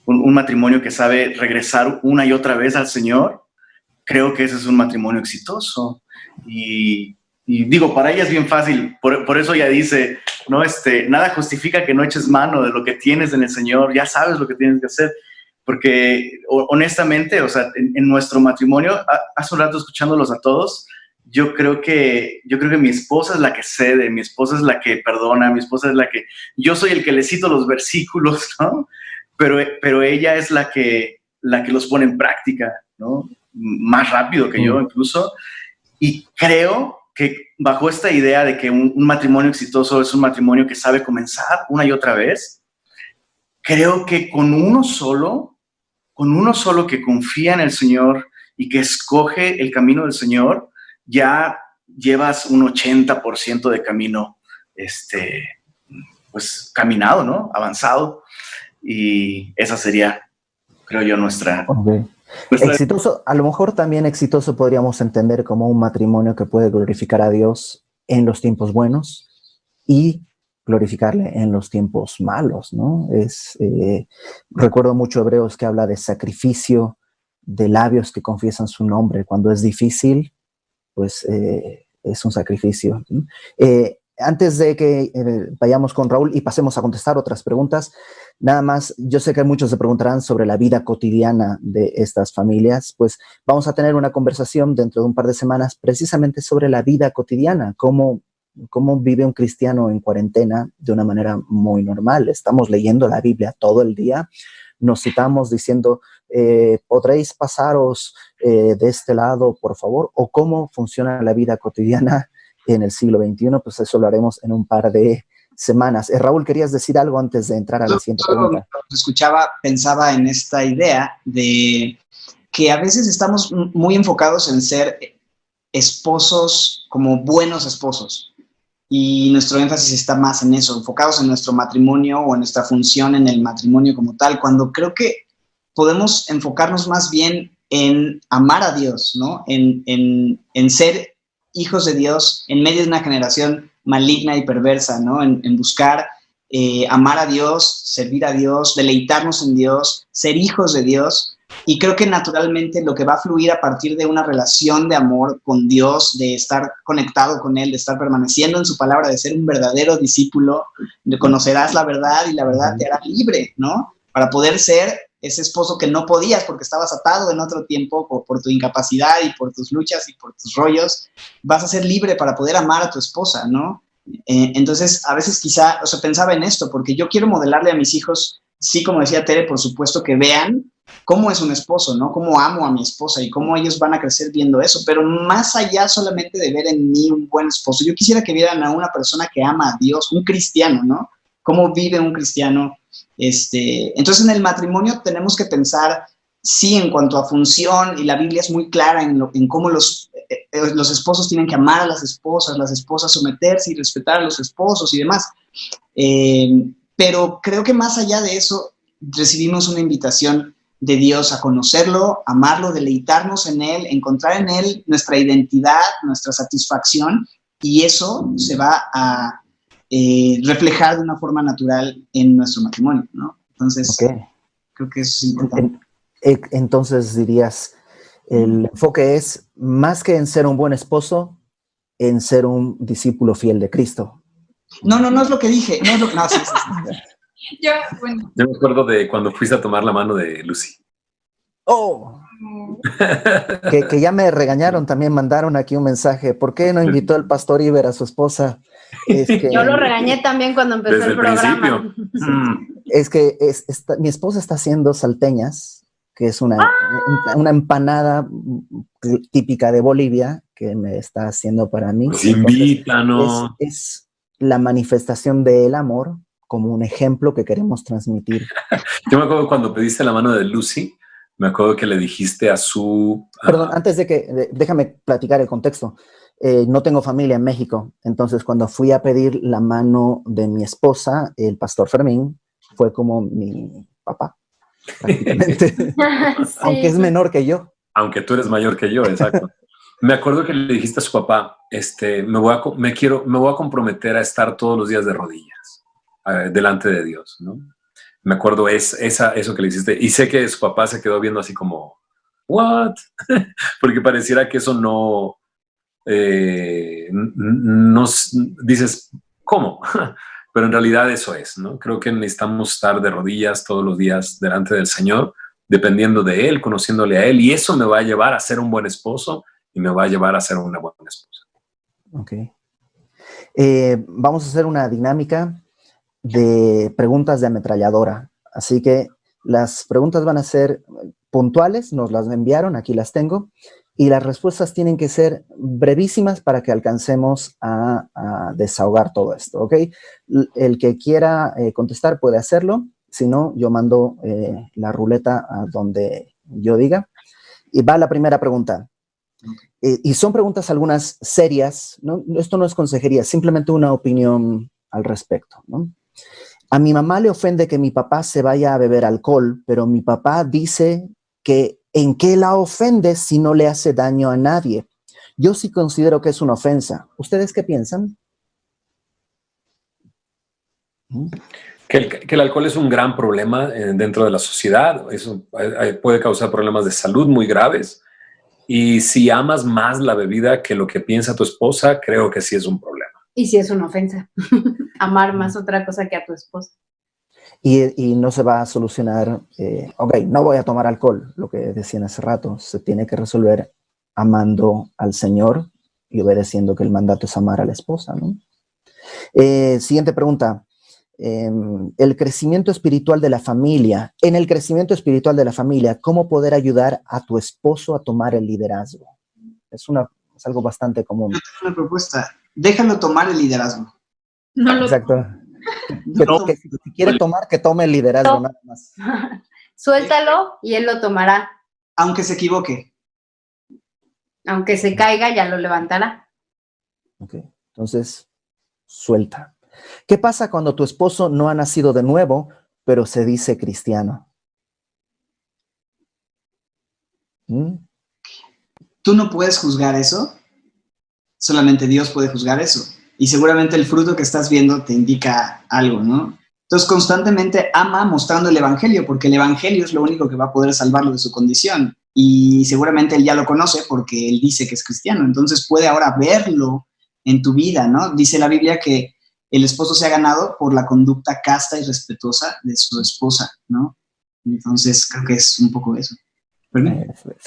Un matrimonio que sabe regresar una y otra vez al Señor. Creo que ese es un matrimonio exitoso. Y digo, para ella es bien fácil, por eso ella dice, no, nada justifica que no eches mano de lo que tienes en el Señor, ya sabes lo que tienes que hacer, porque honestamente, o sea, en nuestro matrimonio, hace un rato escuchándolos a todos, yo creo que mi esposa es la que cede, mi esposa es la que perdona, mi esposa es la que, yo soy el que le cito los versículos, ¿no? Pero ella es la que los pone en práctica, ¿no? Más rápido que yo incluso, y creo que bajo esta idea de que un matrimonio exitoso es un matrimonio que sabe comenzar una y otra vez, creo que con uno solo que confía en el Señor y que escoge el camino del Señor, ya llevas un 80% de camino, pues caminado, ¿no? Avanzado. Y esa sería, creo yo, nuestra...
Okay. Exitoso, a lo mejor también exitoso podríamos entender como un matrimonio que puede glorificar a Dios en los tiempos buenos y glorificarle en los tiempos malos, ¿no? Recuerdo mucho Hebreos que habla de sacrificio, de labios que confiesan su nombre. Cuando es difícil, pues es un sacrificio. Antes de que vayamos con Raúl y pasemos a contestar otras preguntas, nada más, yo sé que muchos se preguntarán sobre la vida cotidiana de estas familias, pues vamos a tener una conversación dentro de un par de semanas precisamente sobre la vida cotidiana, cómo vive un cristiano en cuarentena de una manera muy normal. Estamos leyendo la Biblia todo el día, nos citamos diciendo, ¿podréis pasaros de este lado, por favor? O cómo funciona la vida cotidiana en el siglo XXI, pues eso lo haremos en un par de semanas. Raúl, ¿querías decir algo antes de entrar a la siguiente pregunta?
Cuando escuchaba, pensaba en esta idea de que a veces estamos muy enfocados en ser esposos, como buenos esposos, y nuestro énfasis está más en eso, enfocados en nuestro matrimonio o en nuestra función en el matrimonio como tal, cuando creo que podemos enfocarnos más bien en amar a Dios, ¿no? En ser hijos de Dios en medio de una generación maligna y perversa, ¿no? En buscar amar a Dios, servir a Dios, deleitarnos en Dios, ser hijos de Dios. Y creo que naturalmente lo que va a fluir a partir de una relación de amor con Dios, de estar conectado con Él, de estar permaneciendo en su palabra, de ser un verdadero discípulo, de conocerás la verdad y la verdad te hará libre, ¿no? Para poder ser ese esposo que no podías porque estabas atado en otro tiempo por tu incapacidad y por tus luchas y por tus rollos, vas a ser libre para poder amar a tu esposa, ¿no? Entonces, a veces quizá, o sea, pensaba en esto, porque yo quiero modelarle a mis hijos, sí, como decía Tere, por supuesto que vean cómo es un esposo, ¿no? Cómo amo a mi esposa y cómo ellos van a crecer viendo eso, pero más allá solamente de ver en mí un buen esposo, yo quisiera que vieran a una persona que ama a Dios, un cristiano, ¿no? Cómo vive un cristiano. Entonces, en el matrimonio tenemos que pensar, sí, en cuanto a función, y la Biblia es muy clara en cómo los esposos tienen que amar a las esposas someterse y respetar a los esposos y demás. Pero creo que más allá de eso, recibimos una invitación de Dios a conocerlo, amarlo, deleitarnos en Él, encontrar en Él nuestra identidad, nuestra satisfacción, y eso se va a reflejar de una forma natural en nuestro matrimonio, ¿no? Entonces, creo que eso es importante.
Entonces dirías, el enfoque es más que en ser un buen esposo, en ser un discípulo fiel de Cristo.
No es lo que dije. Sí.
Yo
me acuerdo de cuando fuiste a tomar la mano de Lucy.
¡Oh! que ya me regañaron, también mandaron aquí un mensaje. ¿Por qué no invitó el pastor Iber a su esposa?
Yo lo regañé también cuando empezó
desde
el programa.
Es que mi esposa está haciendo salteñas, que es una empanada típica de Bolivia que me está haciendo para mí.
Pues invítanos.
Es la manifestación del amor como un ejemplo que queremos transmitir.
Yo me acuerdo cuando pediste la mano de Lucy, me acuerdo que le dijiste a su...
Perdón, antes de que... déjame platicar el contexto. No tengo familia en México, entonces cuando fui a pedir la mano de mi esposa, el pastor Fermín fue como mi papá, prácticamente. Sí. Aunque es menor que yo.
Aunque tú eres mayor que yo, exacto. Me acuerdo que le dijiste a su papá, me voy a comprometer a estar todos los días de rodillas delante de Dios, ¿no? Me acuerdo eso que le hiciste, y sé que su papá se quedó viendo así como, ¿what? Porque pareciera que eso no dices, ¿cómo? Pero en realidad eso es, ¿no? Creo que necesitamos estar de rodillas todos los días delante del Señor, dependiendo de Él, conociéndole a Él, y eso me va a llevar a ser un buen esposo y me va a llevar a ser una buena esposa.
Ok. Vamos a hacer una dinámica de preguntas de ametralladora. Así que las preguntas van a ser puntuales, nos las enviaron, aquí las tengo, y las respuestas tienen que ser brevísimas para que alcancemos a desahogar todo esto, ¿ok? El que quiera contestar puede hacerlo, si no, yo mando la ruleta a donde yo diga. Y va la primera pregunta. Y son preguntas algunas serias, ¿no? Esto no es consejería, simplemente una opinión al respecto, ¿no? A mi mamá le ofende que mi papá se vaya a beber alcohol, pero mi papá dice que ¿en qué la ofende si no le hace daño a nadie? Yo sí considero que es una ofensa. ¿Ustedes qué piensan?
Que el alcohol es un gran problema dentro de la sociedad. Eso puede causar problemas de salud muy graves. Y si amas más la bebida que lo que piensa tu esposa, creo que sí es un problema.
Y sí es una ofensa. Amar más otra cosa que a tu esposa.
Y no se va a solucionar, ok, no voy a tomar alcohol, lo que decían hace rato, se tiene que resolver amando al Señor y obedeciendo que el mandato es amar a la esposa, ¿no? Siguiente pregunta. El crecimiento espiritual de la familia. En el crecimiento espiritual de la familia, ¿cómo poder ayudar a tu esposo a tomar el liderazgo? Es algo bastante común.
Yo tengo una propuesta. Déjalo tomar el liderazgo.
Exacto. Que si quiere tomar, que tome el liderazgo nada más.
Suéltalo y él lo tomará.
Aunque se equivoque.
Aunque se caiga, ya lo levantará.
Ok, entonces, suelta. ¿Qué pasa cuando tu esposo no ha nacido de nuevo, pero se dice cristiano?
Tú no puedes juzgar eso. Solamente Dios puede juzgar eso. Y seguramente el fruto que estás viendo te indica algo, ¿no? Entonces, constantemente ama mostrando el evangelio, porque el evangelio es lo único que va a poder salvarlo de su condición. Y seguramente él ya lo conoce porque él dice que es cristiano. Entonces, puede ahora verlo en tu vida, ¿no? Dice la Biblia que el esposo se ha ganado por la conducta casta y respetuosa de su esposa, ¿no? Entonces, creo que es un poco eso.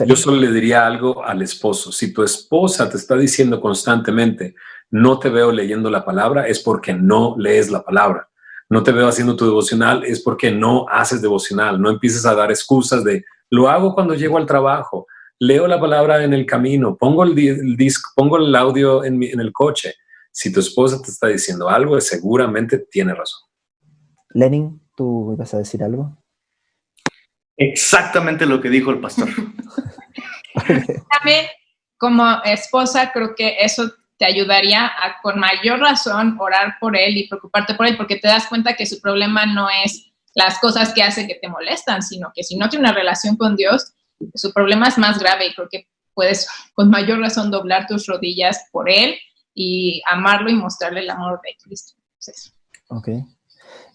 Yo solo le diría algo al esposo. Si tu esposa te está diciendo constantemente, no te veo leyendo la palabra, es porque no lees la palabra. No te veo haciendo tu devocional, es porque no haces devocional. No empieces a dar excusas de, lo hago cuando llego al trabajo, leo la palabra en el camino, pongo el disco, pongo el audio en el coche. Si tu esposa te está diciendo algo, seguramente tiene razón.
Lenin, ¿tú ibas a decir algo?
Exactamente lo que dijo el pastor.
También, como esposa, creo que eso te ayudaría a, con mayor razón, orar por él y preocuparte por él, porque te das cuenta que su problema no es las cosas que hace que te molestan, sino que si no tiene una relación con Dios, su problema es más grave y creo que puedes con mayor razón doblar tus rodillas por él y amarlo y mostrarle el amor de Cristo. Entonces,
Ok.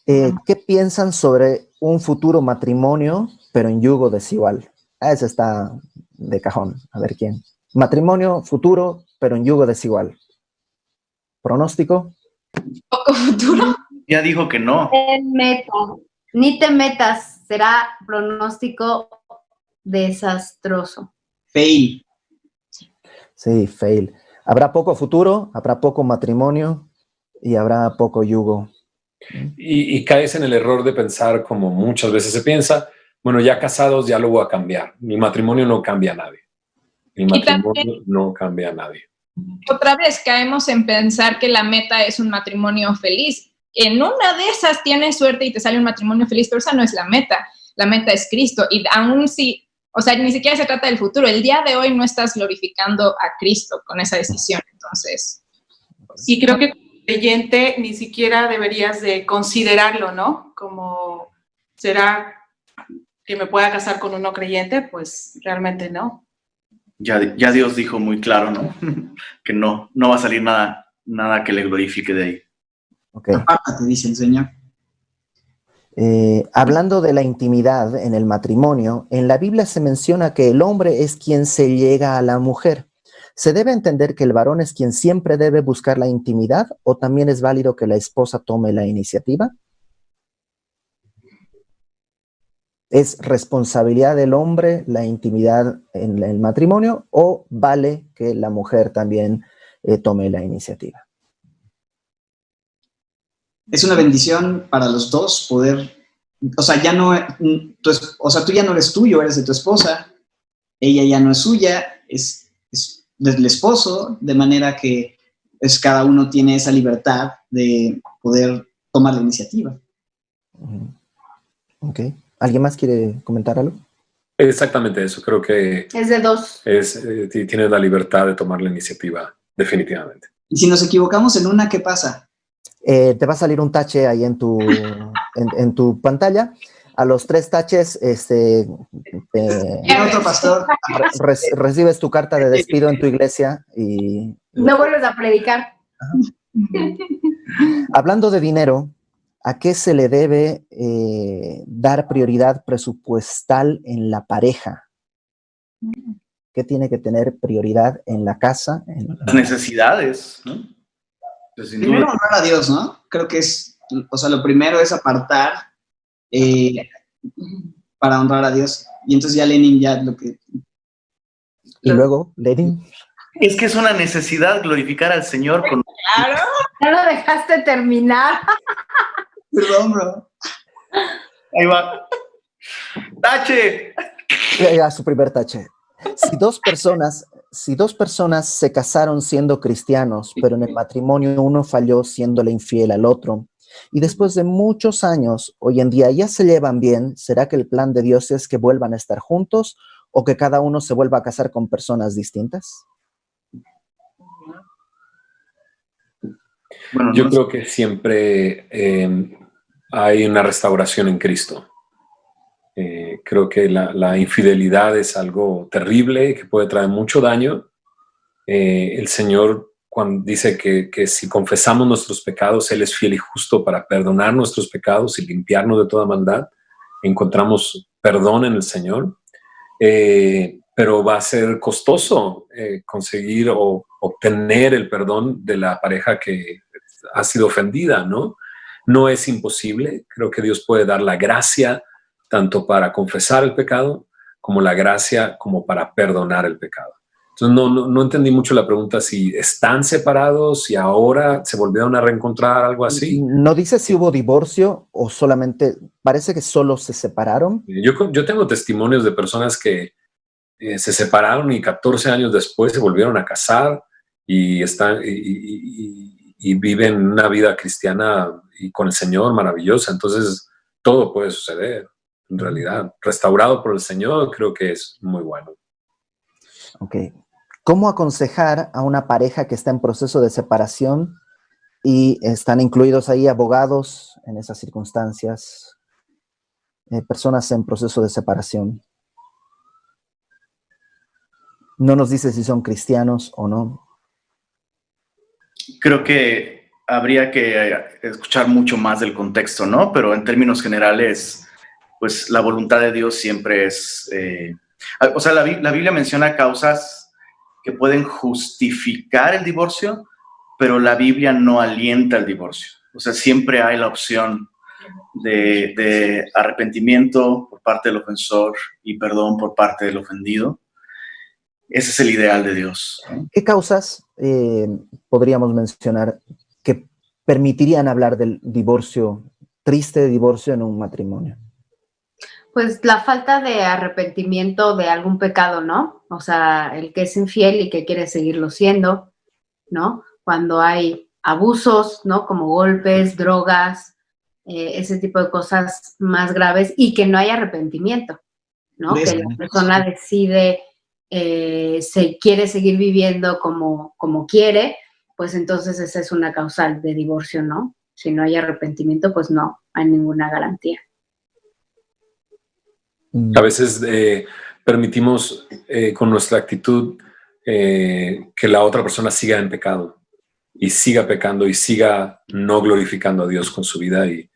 ¿Qué piensan sobre un futuro matrimonio, pero en yugo desigual? Ese está de cajón. A ver quién. Matrimonio futuro, pero en yugo desigual. ¿Pronóstico?
poco futuro.
Ya dijo que no.
Ni te metas, será pronóstico desastroso.
Fail.
Sí, fail. Habrá poco futuro, habrá poco matrimonio y habrá poco yugo.
Y caes en el error de pensar, como muchas veces se piensa, bueno, ya casados ya lo voy a cambiar. Mi matrimonio no cambia a nadie. Mi matrimonio no cambia a nadie.
Otra vez caemos en pensar que la meta es un matrimonio feliz. En una de esas tienes suerte y te sale un matrimonio feliz, pero esa no es la meta. La meta es Cristo. Y aún si, o sea, ni siquiera se trata del futuro. El día de hoy no estás glorificando a Cristo con esa decisión. Entonces,
Y creo que como creyente ni siquiera deberías de considerarlo, ¿no? Como, ¿será que me pueda casar con un no creyente? Pues realmente no.
Ya Dios dijo muy claro, ¿no? Que no va a salir nada que le glorifique de ahí.
Okay.
Apártate, dice el Señor.
Hablando de la intimidad en el matrimonio, en la Biblia se menciona que el hombre es quien se llega a la mujer. ¿Se debe entender que el varón es quien siempre debe buscar la intimidad o también es válido que la esposa tome la iniciativa? ¿Es responsabilidad del hombre la intimidad en el matrimonio o vale que la mujer también tome la iniciativa?
Es una bendición para los dos poder, o sea, ya no, tú ya no eres tuyo, eres de tu esposa, ella ya no es suya, es del esposo, de manera que cada uno tiene esa libertad de poder tomar la iniciativa.
Ok. ¿Alguien más quiere comentar algo?
Exactamente eso. Creo que
Es de dos.
tienes la libertad de tomar la iniciativa, definitivamente.
Y si nos equivocamos en una, ¿qué pasa?
Te va a salir un tache ahí en tu pantalla. A los 3 taches,
Otro pastor.
recibes tu carta de despido en tu iglesia y...
No vuelves a predicar.
Hablando de dinero, ¿a qué se le debe dar prioridad presupuestal en la pareja? ¿Qué tiene que tener prioridad en la casa?
Las necesidades, ¿no? Pues, sin
Primero
duda.
honrar a Dios, ¿no? Creo que lo primero es apartar para honrar a Dios. Y entonces ya Lenin lo que...
Y luego, Lenin.
Es que es una necesidad glorificar al Señor con...
claro.
No lo dejaste terminar.
Perdón, bro.
Ahí va. ¡Tache!
Ya, su primer tache. Si dos personas se casaron siendo cristianos, pero en el matrimonio uno falló siéndole infiel al otro, y después de muchos años, hoy en día ya se llevan bien, ¿será que el plan de Dios es que vuelvan a estar juntos o que cada uno se vuelva a casar con personas distintas?
Bueno,
Yo creo que siempre hay una restauración en Cristo. Creo que la infidelidad es algo terrible que puede traer mucho daño. El Señor cuando dice que si confesamos nuestros pecados, Él es fiel y justo para perdonar nuestros pecados y limpiarnos de toda maldad. Encontramos perdón en el Señor, pero va a ser costoso conseguir o obtener el perdón de la pareja que ha sido ofendida, ¿no? No es imposible. Creo que Dios puede dar la gracia tanto para confesar el pecado como la gracia como para perdonar el pecado. Entonces no entendí mucho la pregunta, si están separados, si ahora se volvieron a reencontrar, algo así.
No dice si hubo divorcio o solamente, parece que solo se separaron.
Yo tengo testimonios de personas que se separaron y 14 años después se volvieron a casar y viven una vida cristiana y con el Señor maravillosa. Entonces todo puede suceder, en realidad. Restaurado por el Señor, creo que es muy bueno.
Ok. ¿Cómo aconsejar a una pareja que está en proceso de separación y están incluidos ahí abogados en esas circunstancias, personas en proceso de separación? No nos dice si son cristianos o no.
Creo que habría que escuchar mucho más del contexto, ¿no? Pero en términos generales, pues la voluntad de Dios siempre es... o sea, la Biblia menciona causas que pueden justificar el divorcio, pero la Biblia no alienta el divorcio. O sea, siempre hay la opción de arrepentimiento por parte del ofensor y perdón por parte del ofendido. Ese es el ideal de Dios.
¿Qué causas podríamos mencionar que permitirían hablar del divorcio, triste divorcio en un matrimonio?
Pues la falta de arrepentimiento de algún pecado, ¿no? O sea, el que es infiel y que quiere seguirlo siendo, ¿no? Cuando hay abusos, ¿no? Como golpes, drogas, ese tipo de cosas más graves y que no hay arrepentimiento, ¿no? Que la persona decide, se quiere seguir viviendo como quiere, pues entonces esa es una causal de divorcio, ¿no? Si no hay arrepentimiento, pues no hay ninguna garantía.
A veces permitimos con nuestra actitud que la otra persona siga en pecado y siga pecando y siga no glorificando a Dios con su vida, y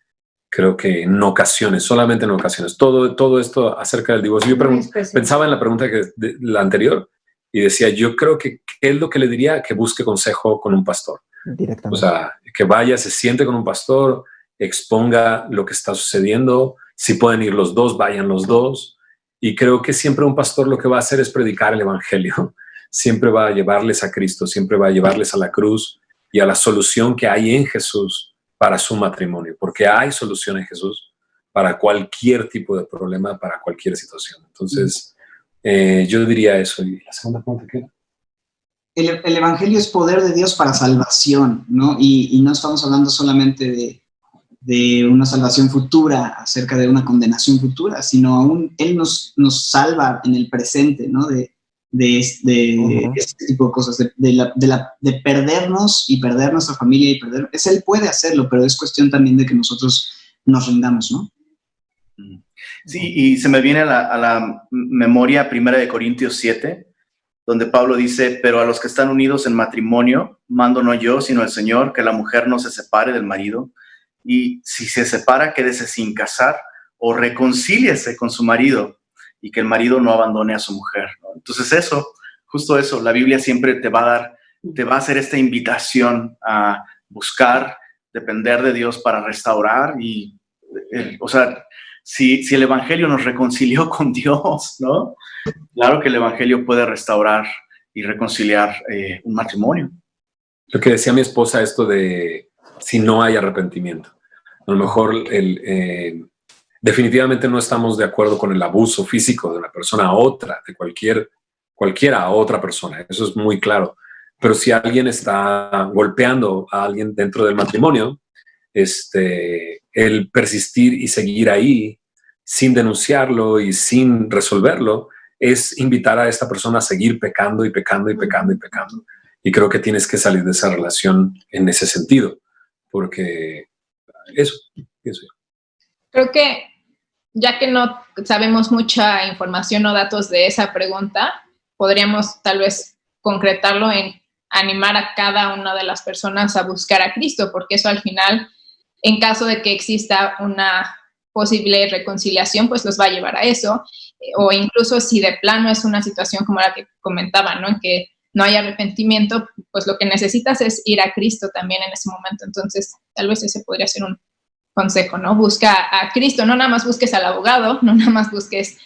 creo que en ocasiones, solamente en ocasiones, todo esto acerca del divorcio. Yo pensaba en la pregunta la anterior y decía, yo creo que ¿qué es lo que le diría? Que busque consejo con un pastor.
Directamente.
O sea, que vaya, se siente con un pastor, exponga lo que está sucediendo. Si pueden ir los dos, vayan los dos. Y creo que siempre un pastor lo que va a hacer es predicar el evangelio. Siempre va a llevarles a Cristo, siempre va a llevarles a la cruz y a la solución que hay en Jesús para su matrimonio, porque hay solución en Jesús para cualquier tipo de problema, para cualquier situación. Entonces, yo diría eso. ¿Y la segunda pregunta qué era?
El evangelio es poder de Dios para salvación, ¿no? Y no estamos hablando solamente de una salvación futura, acerca de una condenación futura, sino aún Él nos salva en el presente, ¿no? De este tipo de cosas, de perdernos y perder nuestra familia y perder... Él puede hacerlo, pero es cuestión también de que nosotros nos rindamos, ¿no?
Sí, y se me viene a la memoria 1 Corintios 7, donde Pablo dice, pero a los que están unidos en matrimonio, mando no yo, sino el Señor, que la mujer no se separe del marido, y si se separa, quédese sin casar o reconcíliese con su marido, y que el marido no abandone a su mujer, ¿no? Entonces justo eso, la Biblia siempre te va a hacer esta invitación a buscar, depender de Dios para restaurar, y, o sea, si el evangelio nos reconcilió con Dios, ¿no? Claro que el evangelio puede restaurar y reconciliar un matrimonio.
Lo que decía mi esposa, esto de si no hay arrepentimiento. A lo mejor definitivamente no estamos de acuerdo con el abuso físico de una persona a otra, de cualquiera a otra persona. Eso es muy claro. Pero si alguien está golpeando a alguien dentro del matrimonio, el persistir y seguir ahí sin denunciarlo y sin resolverlo es invitar a esta persona a seguir pecando y pecando y pecando y pecando. Y creo que tienes que salir de esa relación en ese sentido, porque eso.
Creo que ya que no sabemos mucha información o datos de esa pregunta, podríamos tal vez concretarlo en animar a cada una de las personas a buscar a Cristo, porque eso al final, en caso de que exista una posible reconciliación, pues los va a llevar a eso, o incluso si de plano es una situación como la que comentaba, ¿no? En que no hay arrepentimiento, pues lo que necesitas es ir a Cristo también en ese momento. Entonces, tal vez ese podría ser consejo, ¿no? Busca a Cristo, no nada más busques al abogado, no nada más busques,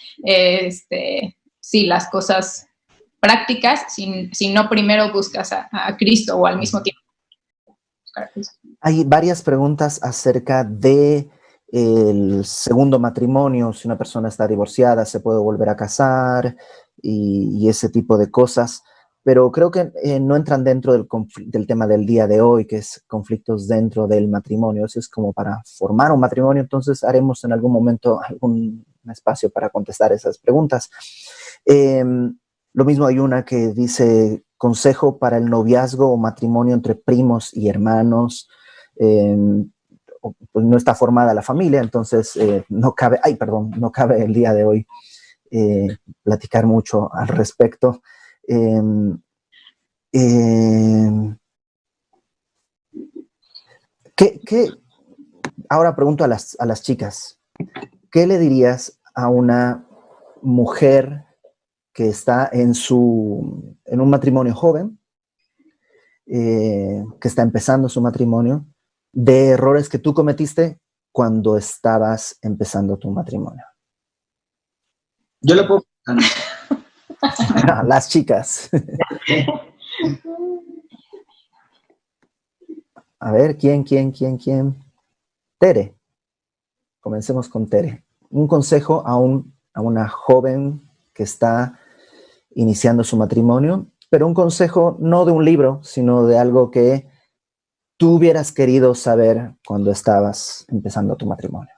las cosas prácticas, sino primero buscas a Cristo o al mismo tiempo.
Hay varias preguntas acerca de el segundo matrimonio, si una persona está divorciada, se puede volver a casar y ese tipo de cosas, pero creo que no entran dentro del tema del día de hoy, que es conflictos dentro del matrimonio. Eso es como para formar un matrimonio, entonces haremos en algún momento algún espacio para contestar esas preguntas. Lo mismo hay una que dice consejo para el noviazgo o matrimonio entre primos y hermanos. Pues no está formada la familia, entonces no cabe el día de hoy platicar mucho al respecto. Ahora pregunto a las chicas, ¿qué le dirías a una mujer que está en un matrimonio joven, que está empezando su matrimonio, de errores que tú cometiste cuando estabas empezando tu matrimonio?
Yo lo puedo...
No, las chicas. A ver, ¿quién? Tere. Comencemos con Tere. Un consejo a una joven que está iniciando su matrimonio, pero un consejo no de un libro, sino de algo que tú hubieras querido saber cuando estabas empezando tu matrimonio.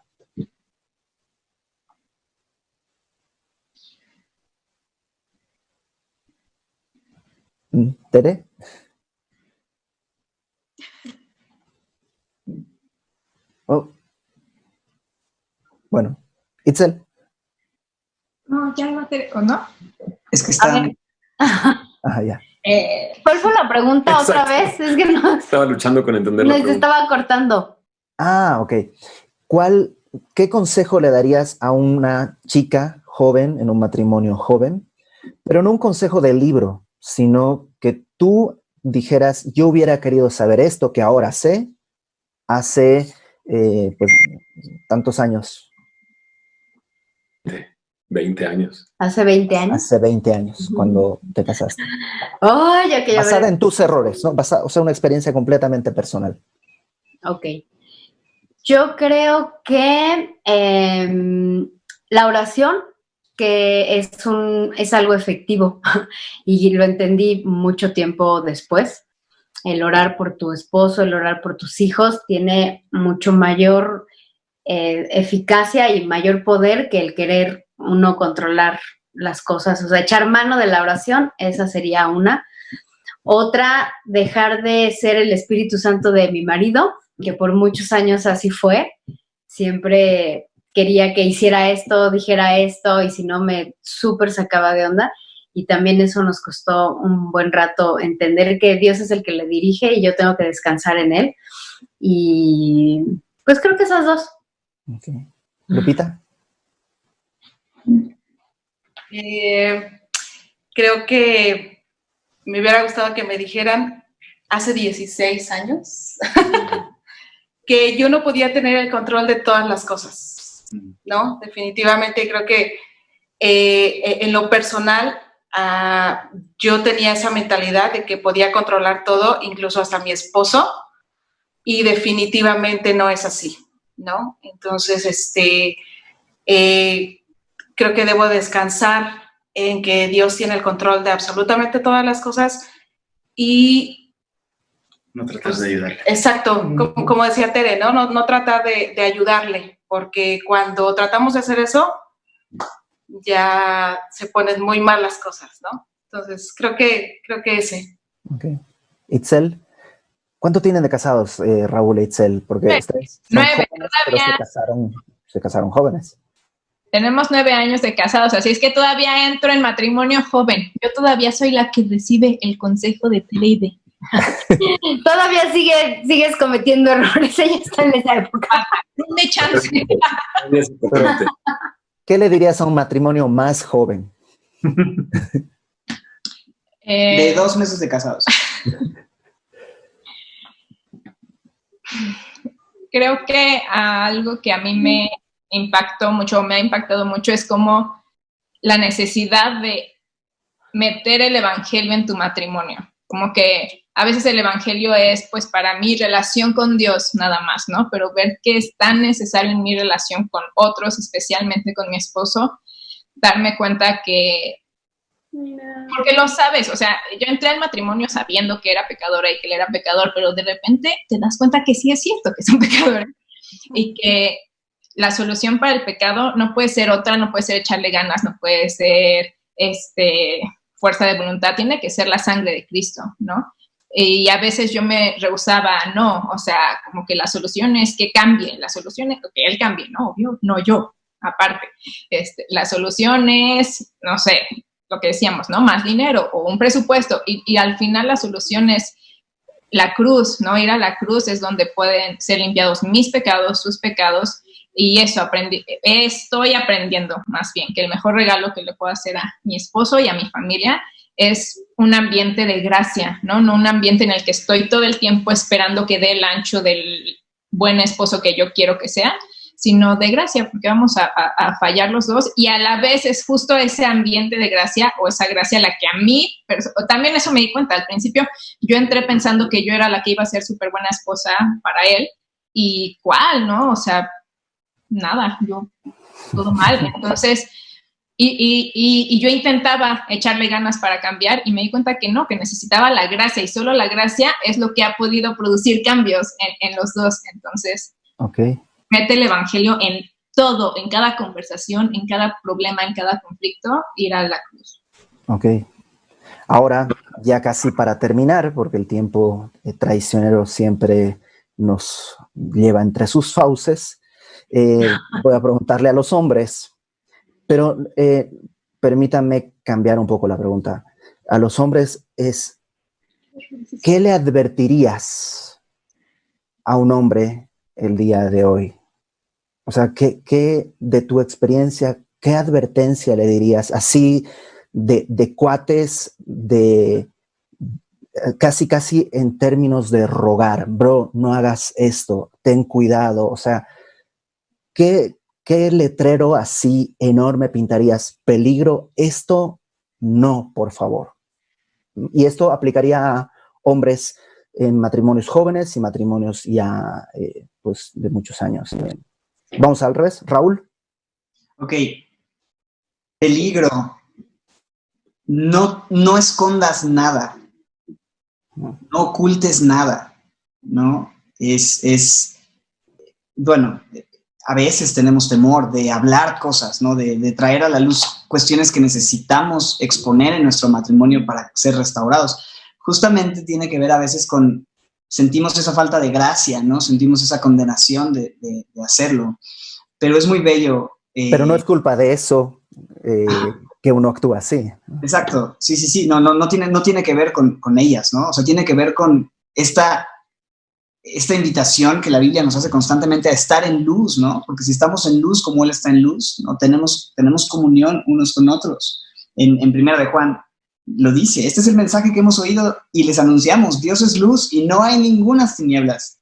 ¿Tere? Oh. Bueno, Itzel.
No, ya no te... ¿O no?
Es que está...
Ya.
¿Cuál fue la pregunta?
Exacto.
Otra vez? Es que no...
Estaba luchando con entender la
Se
pregunta.
estaba cortando.
Ok. ¿Qué consejo le darías a una chica joven en un matrimonio joven? Pero no un consejo de libro, sino que tú dijeras, yo hubiera querido saber esto que ahora sé hace pues tantos años.
20 años.
¿Hace 20 años?
Hace 20 años, cuando te casaste.
Oh, ya que
Basada en tus errores, ¿no? O sea, una experiencia completamente personal.
Ok. Yo creo que la oración, que es algo efectivo, y lo entendí mucho tiempo después. El orar por tu esposo, el orar por tus hijos, tiene mucho mayor eficacia y mayor poder que el querer uno controlar las cosas. O sea, echar mano de la oración, esa sería una. Otra, dejar de ser el Espíritu Santo de mi marido, que por muchos años así fue. Siempre quería que hiciera esto, dijera esto, y si no me súper sacaba de onda. Y también eso nos costó un buen rato entender que Dios es el que le dirige y yo tengo que descansar en Él. Y pues creo que esas dos.
Okay. ¿Lupita?
Creo que me hubiera gustado que me dijeran hace 16 años que yo no podía tener el control de todas las cosas, ¿no? Definitivamente creo que en lo personal yo tenía esa mentalidad de que podía controlar todo, incluso hasta mi esposo, y definitivamente no es así, ¿no? Entonces, creo que debo descansar en que Dios tiene el control de absolutamente todas las cosas y...
No tratar de ayudarle.
Exacto, como decía Tere, ¿no? No tratar de ayudarle, porque cuando tratamos de hacer eso, ya se ponen muy mal las cosas, ¿no? Entonces, creo que ese.
Ok. Itzel, ¿cuánto tienen de casados, Raúl e Itzel? Porque ustedes son
9,
jóvenes, pero se casaron jóvenes.
Tenemos 9 años de casados, así es que todavía entro en matrimonio joven. Yo todavía soy la que recibe el consejo de Tereide.
Todavía sigues cometiendo errores, ella está en esa época.
Dame chance.
¿Qué le dirías a un matrimonio más joven?
De 2 meses de casados.
creo que algo que a mí me impactó mucho, me ha impactado mucho, es como la necesidad de meter el evangelio en tu matrimonio. Como que a veces el evangelio es, pues, para mi relación con Dios nada más, ¿no? Pero ver que es tan necesario en mi relación con otros, especialmente con mi esposo, darme cuenta que, porque lo sabes, o sea, yo entré al matrimonio sabiendo que era pecadora y que él era pecador, pero de repente te das cuenta que sí es cierto que son pecadores y que la solución para el pecado no puede ser otra, no puede ser echarle ganas, no puede ser fuerza de voluntad, tiene que ser la sangre de Cristo, ¿no? Y a veces yo me rehusaba, no, o sea, como que la solución es que cambie, la solución es que él cambie, no, obvio, no yo, aparte. La solución es, no sé, lo que decíamos, ¿no? Más dinero o un presupuesto, y al final la solución es la cruz, ¿no? Ir a la cruz es donde pueden ser limpiados mis pecados, sus pecados, y eso estoy aprendiendo más bien, que el mejor regalo que le puedo hacer a mi esposo y a mi familia es un ambiente de gracia, ¿no? No un ambiente en el que estoy todo el tiempo esperando que dé el ancho del buen esposo que yo quiero que sea, sino de gracia, porque vamos a fallar los dos, y a la vez es justo ese ambiente de gracia, o esa gracia la que a mí, pero también eso me di cuenta, al principio yo entré pensando que yo era la que iba a ser súper buena esposa para él, y ¿cuál, no? O sea, nada, yo, todo mal, entonces, y yo intentaba echarle ganas para cambiar, y me di cuenta que no, que necesitaba la gracia, y solo la gracia es lo que ha podido producir cambios en los dos, entonces...
Okay.
Mete el evangelio en todo, en cada conversación, en cada problema, en cada conflicto, ir a la cruz.
Ok. Ahora, ya casi para terminar, porque el tiempo traicionero siempre nos lleva entre sus fauces, voy a preguntarle a los hombres, pero permítanme cambiar un poco la pregunta. A los hombres es, ¿qué le advertirías a un hombre el día de hoy? O sea, ¿qué de tu experiencia, qué advertencia le dirías así de cuates, de casi en términos de rogar? Bro, no hagas esto, ten cuidado. O sea, ¿qué letrero así enorme pintarías? Peligro, esto no, por favor. Y esto aplicaría a hombres en matrimonios jóvenes y matrimonios ya pues de muchos años. Vamos al revés, Raúl.
Ok. Peligro. No escondas nada. No ocultes nada, ¿no? Bueno, a veces tenemos temor de hablar cosas, ¿no? De traer a la luz cuestiones que necesitamos exponer en nuestro matrimonio para ser restaurados. Justamente tiene que ver a veces con, sentimos esa falta de gracia, ¿no? Sentimos esa condenación de hacerlo. Pero es muy bello.
Pero no es culpa de eso que uno actúa así.
Exacto, sí. No tiene que ver con ellas, ¿no? O sea, tiene que ver con esta invitación que la Biblia nos hace constantemente a estar en luz, ¿no? Porque si estamos en luz como Él está en luz, ¿no? Tenemos comunión unos con otros. En 1 de Juan lo dice, este es el mensaje que hemos oído y les anunciamos, Dios es luz y no hay ninguna tinieblas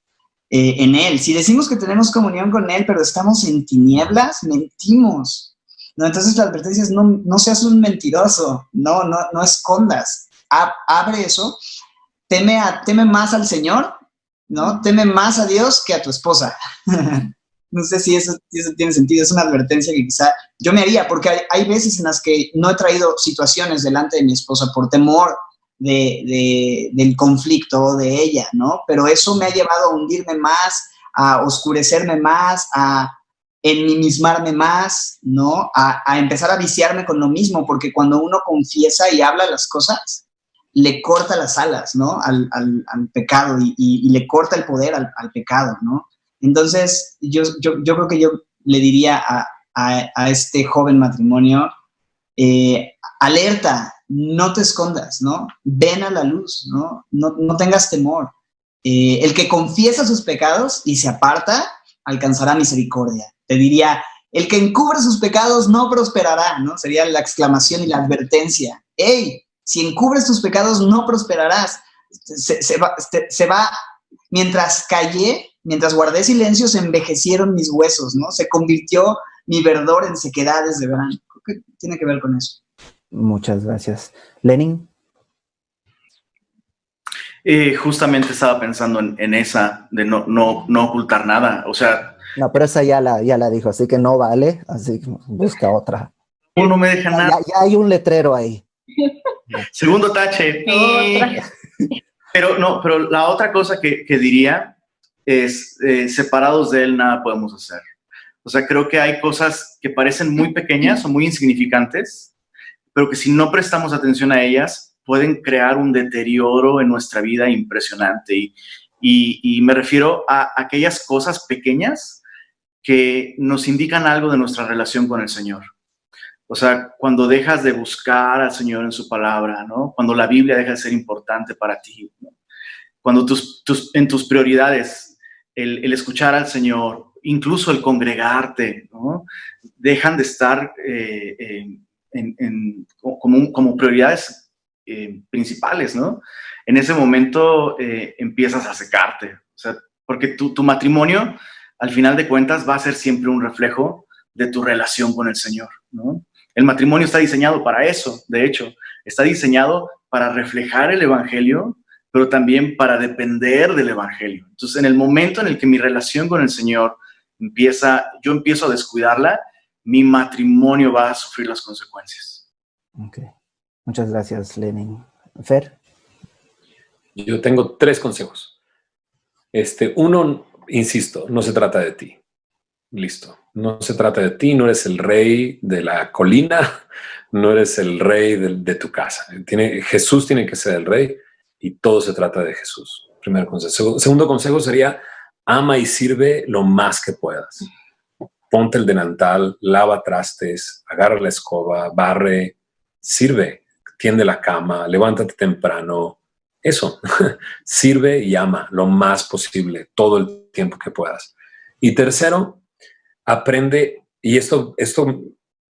en Él. Si decimos que tenemos comunión con Él, pero estamos en tinieblas, mentimos, ¿no? Entonces la advertencia es, no seas un mentiroso, no escondas, abre eso, teme más al Señor, ¿no? Teme más a Dios que a tu esposa. No sé si eso tiene sentido, es una advertencia que quizá yo me haría, porque hay veces en las que no he traído situaciones delante de mi esposa por temor del conflicto de ella, ¿no? Pero eso me ha llevado a hundirme más, a oscurecerme más, a enmimismarme más, ¿no? A empezar a viciarme con lo mismo, porque cuando uno confiesa y habla las cosas, le corta las alas, ¿no? Al pecado y le corta el poder al pecado, ¿no? Entonces, yo creo que yo le diría a este joven matrimonio, alerta, no te escondas, ¿no? Ven a la luz, ¿no? No tengas temor. El que confiesa sus pecados y se aparta, alcanzará misericordia. Te diría, el que encubre sus pecados no prosperará, ¿no? Sería la exclamación y la advertencia. ¡Ey! Si encubres tus pecados no prosperarás. Se va, mientras callé, mientras guardé silencio se envejecieron mis huesos, ¿no? Se convirtió mi verdor en sequedades de verano. Creo que tiene que ver con eso.
Muchas gracias. Lenin.
Justamente estaba pensando en esa, de no ocultar nada. O sea,
No, pero esa ya la dijo, así que no vale, así que busca otra.
no me deja nada.
Ya hay un letrero ahí.
Segundo tache. Pero la otra cosa que diría es, separados de él nada podemos hacer. O sea, creo que hay cosas que parecen muy pequeñas o muy insignificantes, pero que si no prestamos atención a ellas, pueden crear un deterioro en nuestra vida impresionante. Y me refiero a aquellas cosas pequeñas que nos indican algo de nuestra relación con el Señor. O sea, cuando dejas de buscar al Señor en su palabra, ¿no? Cuando la Biblia deja de ser importante para ti, ¿no? Cuando en tus prioridades el escuchar al Señor, incluso el congregarte, ¿no? Dejan de estar como prioridades principales, ¿no? En ese momento empiezas a secarte. O sea, porque tu matrimonio, al final de cuentas, va a ser siempre un reflejo de tu relación con el Señor, ¿no? El matrimonio está diseñado para eso, de hecho, está diseñado para reflejar el Evangelio, pero también para depender del Evangelio. Entonces, en el momento en el que mi relación con el Señor yo empiezo a descuidarla, mi matrimonio va a sufrir las consecuencias.
Ok. Muchas gracias, Lenin. Fer.
Yo tengo 3 consejos. Uno, insisto, no se trata de ti. Listo. No se trata de ti, no eres el rey de la colina, no eres el rey de tu casa. Jesús tiene que ser el rey y todo se trata de Jesús. Primer consejo. Segundo consejo sería, ama y sirve lo más que puedas. Ponte el delantal, lava trastes, agarra la escoba, barre, sirve, tiende la cama, levántate temprano. Eso, sirve y ama lo más posible, todo el tiempo que puedas. Y tercero, aprende, y esto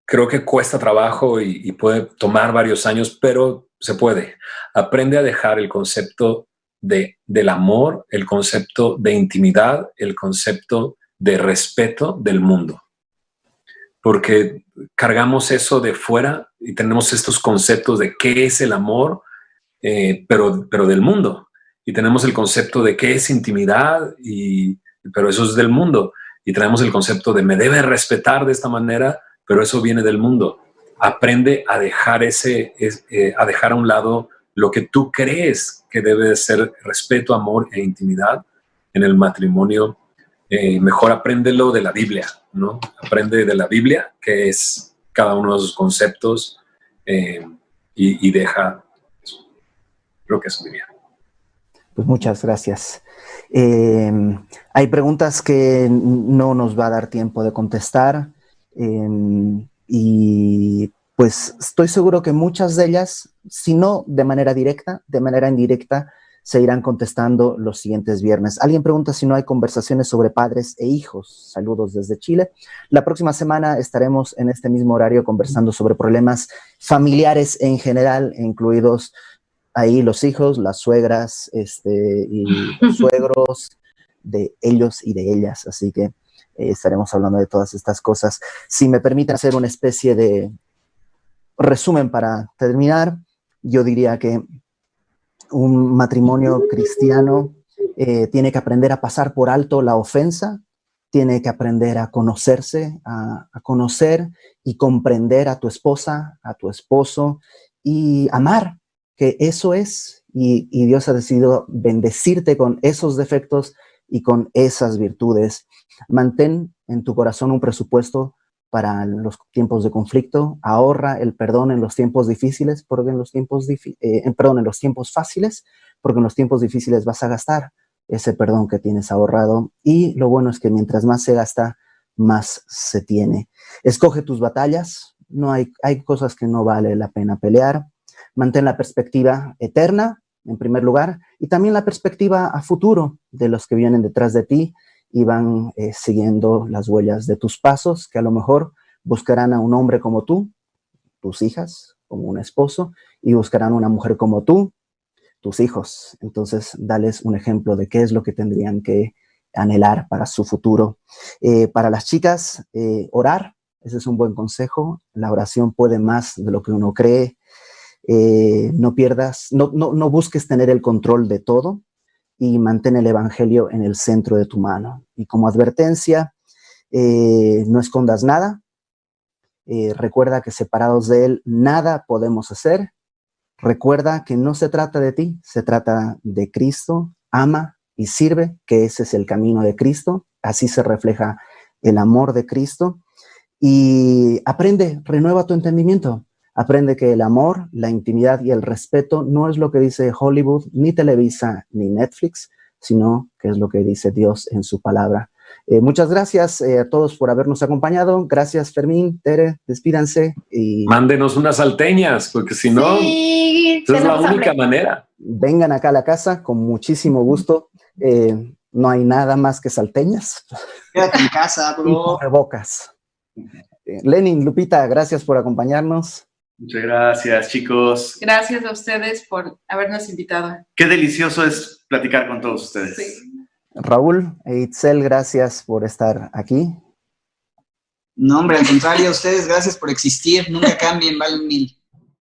creo que cuesta trabajo y puede tomar varios años, pero se puede. Aprende a dejar el concepto del amor, el concepto de intimidad, el concepto de respeto del mundo. Porque cargamos eso de fuera y tenemos estos conceptos de qué es el amor, pero del mundo. Y tenemos el concepto de qué es intimidad, pero eso es del mundo. Y traemos el concepto de me debe respetar de esta manera, pero eso viene del mundo. Aprende a dejar a dejar a un lado lo que tú crees que debe de ser respeto, amor e intimidad en el matrimonio. Mejor apréndelo de la Biblia, ¿no? Aprende de la Biblia, que es cada uno de esos conceptos, y deja eso. Creo que eso diría.
Pues muchas gracias. Hay preguntas que no nos va a dar tiempo de contestar, y pues estoy seguro que muchas de ellas, si no de manera directa, de manera indirecta, se irán contestando los siguientes viernes. Alguien pregunta si no hay conversaciones sobre padres e hijos. Saludos desde Chile. La próxima semana estaremos en este mismo horario conversando sobre problemas familiares en general, incluidos ahí los hijos, las suegras, y los suegros, de ellos y de ellas. Así que estaremos hablando de todas estas cosas. Si me permiten hacer una especie de resumen para terminar, yo diría que un matrimonio cristiano tiene que aprender a pasar por alto la ofensa, tiene que aprender a conocerse, a conocer y comprender a tu esposa, a tu esposo, y amar, que eso es, y Dios ha decidido bendecirte con esos defectos y con esas virtudes. Mantén en tu corazón un presupuesto para los tiempos de conflicto, ahorra el perdón en los tiempos difíciles, porque en los tiempos en los tiempos fáciles, porque en los tiempos difíciles vas a gastar ese perdón que tienes ahorrado, y lo bueno es que mientras más se gasta, más se tiene. Escoge tus batallas, hay cosas que no vale la pena pelear. Mantén la perspectiva eterna, en primer lugar, y también la perspectiva a futuro de los que vienen detrás de ti y van siguiendo las huellas de tus pasos, que a lo mejor buscarán a un hombre como tú, tus hijas, como un esposo, y buscarán una mujer como tú, tus hijos. Entonces, dales un ejemplo de qué es lo que tendrían que anhelar para su futuro. Para las chicas, orar, ese es un buen consejo. La oración puede más de lo que uno cree. No busques tener el control de todo y mantén el evangelio en el centro de tu mano. Y como advertencia, no escondas nada. Recuerda que separados de Él nada podemos hacer. Recuerda que no se trata de ti, se trata de Cristo. Ama y sirve, que ese es el camino de Cristo. Así se refleja el amor de Cristo. Y aprende, renueva tu entendimiento. Aprende que el amor, la intimidad y el respeto no es lo que dice Hollywood, ni Televisa, ni Netflix, sino que es lo que dice Dios en su palabra. Muchas gracias a todos por habernos acompañado. Gracias, Fermín, Tere, despídanse. Y
mándenos unas salteñas, porque si no,
sí,
esa es la única manera.
Vengan acá a la casa con muchísimo gusto. No hay nada más que salteñas.
Quédate en casa, bro.
Y bocas. Lenin, Lupita, gracias por acompañarnos.
Muchas gracias, chicos.
Gracias a ustedes por habernos invitado.
Qué delicioso es platicar con todos ustedes.
Sí.
Raúl e Itzel, gracias por estar aquí.
No, hombre, al contrario, ustedes gracias por existir. Nunca cambien, valen 1000.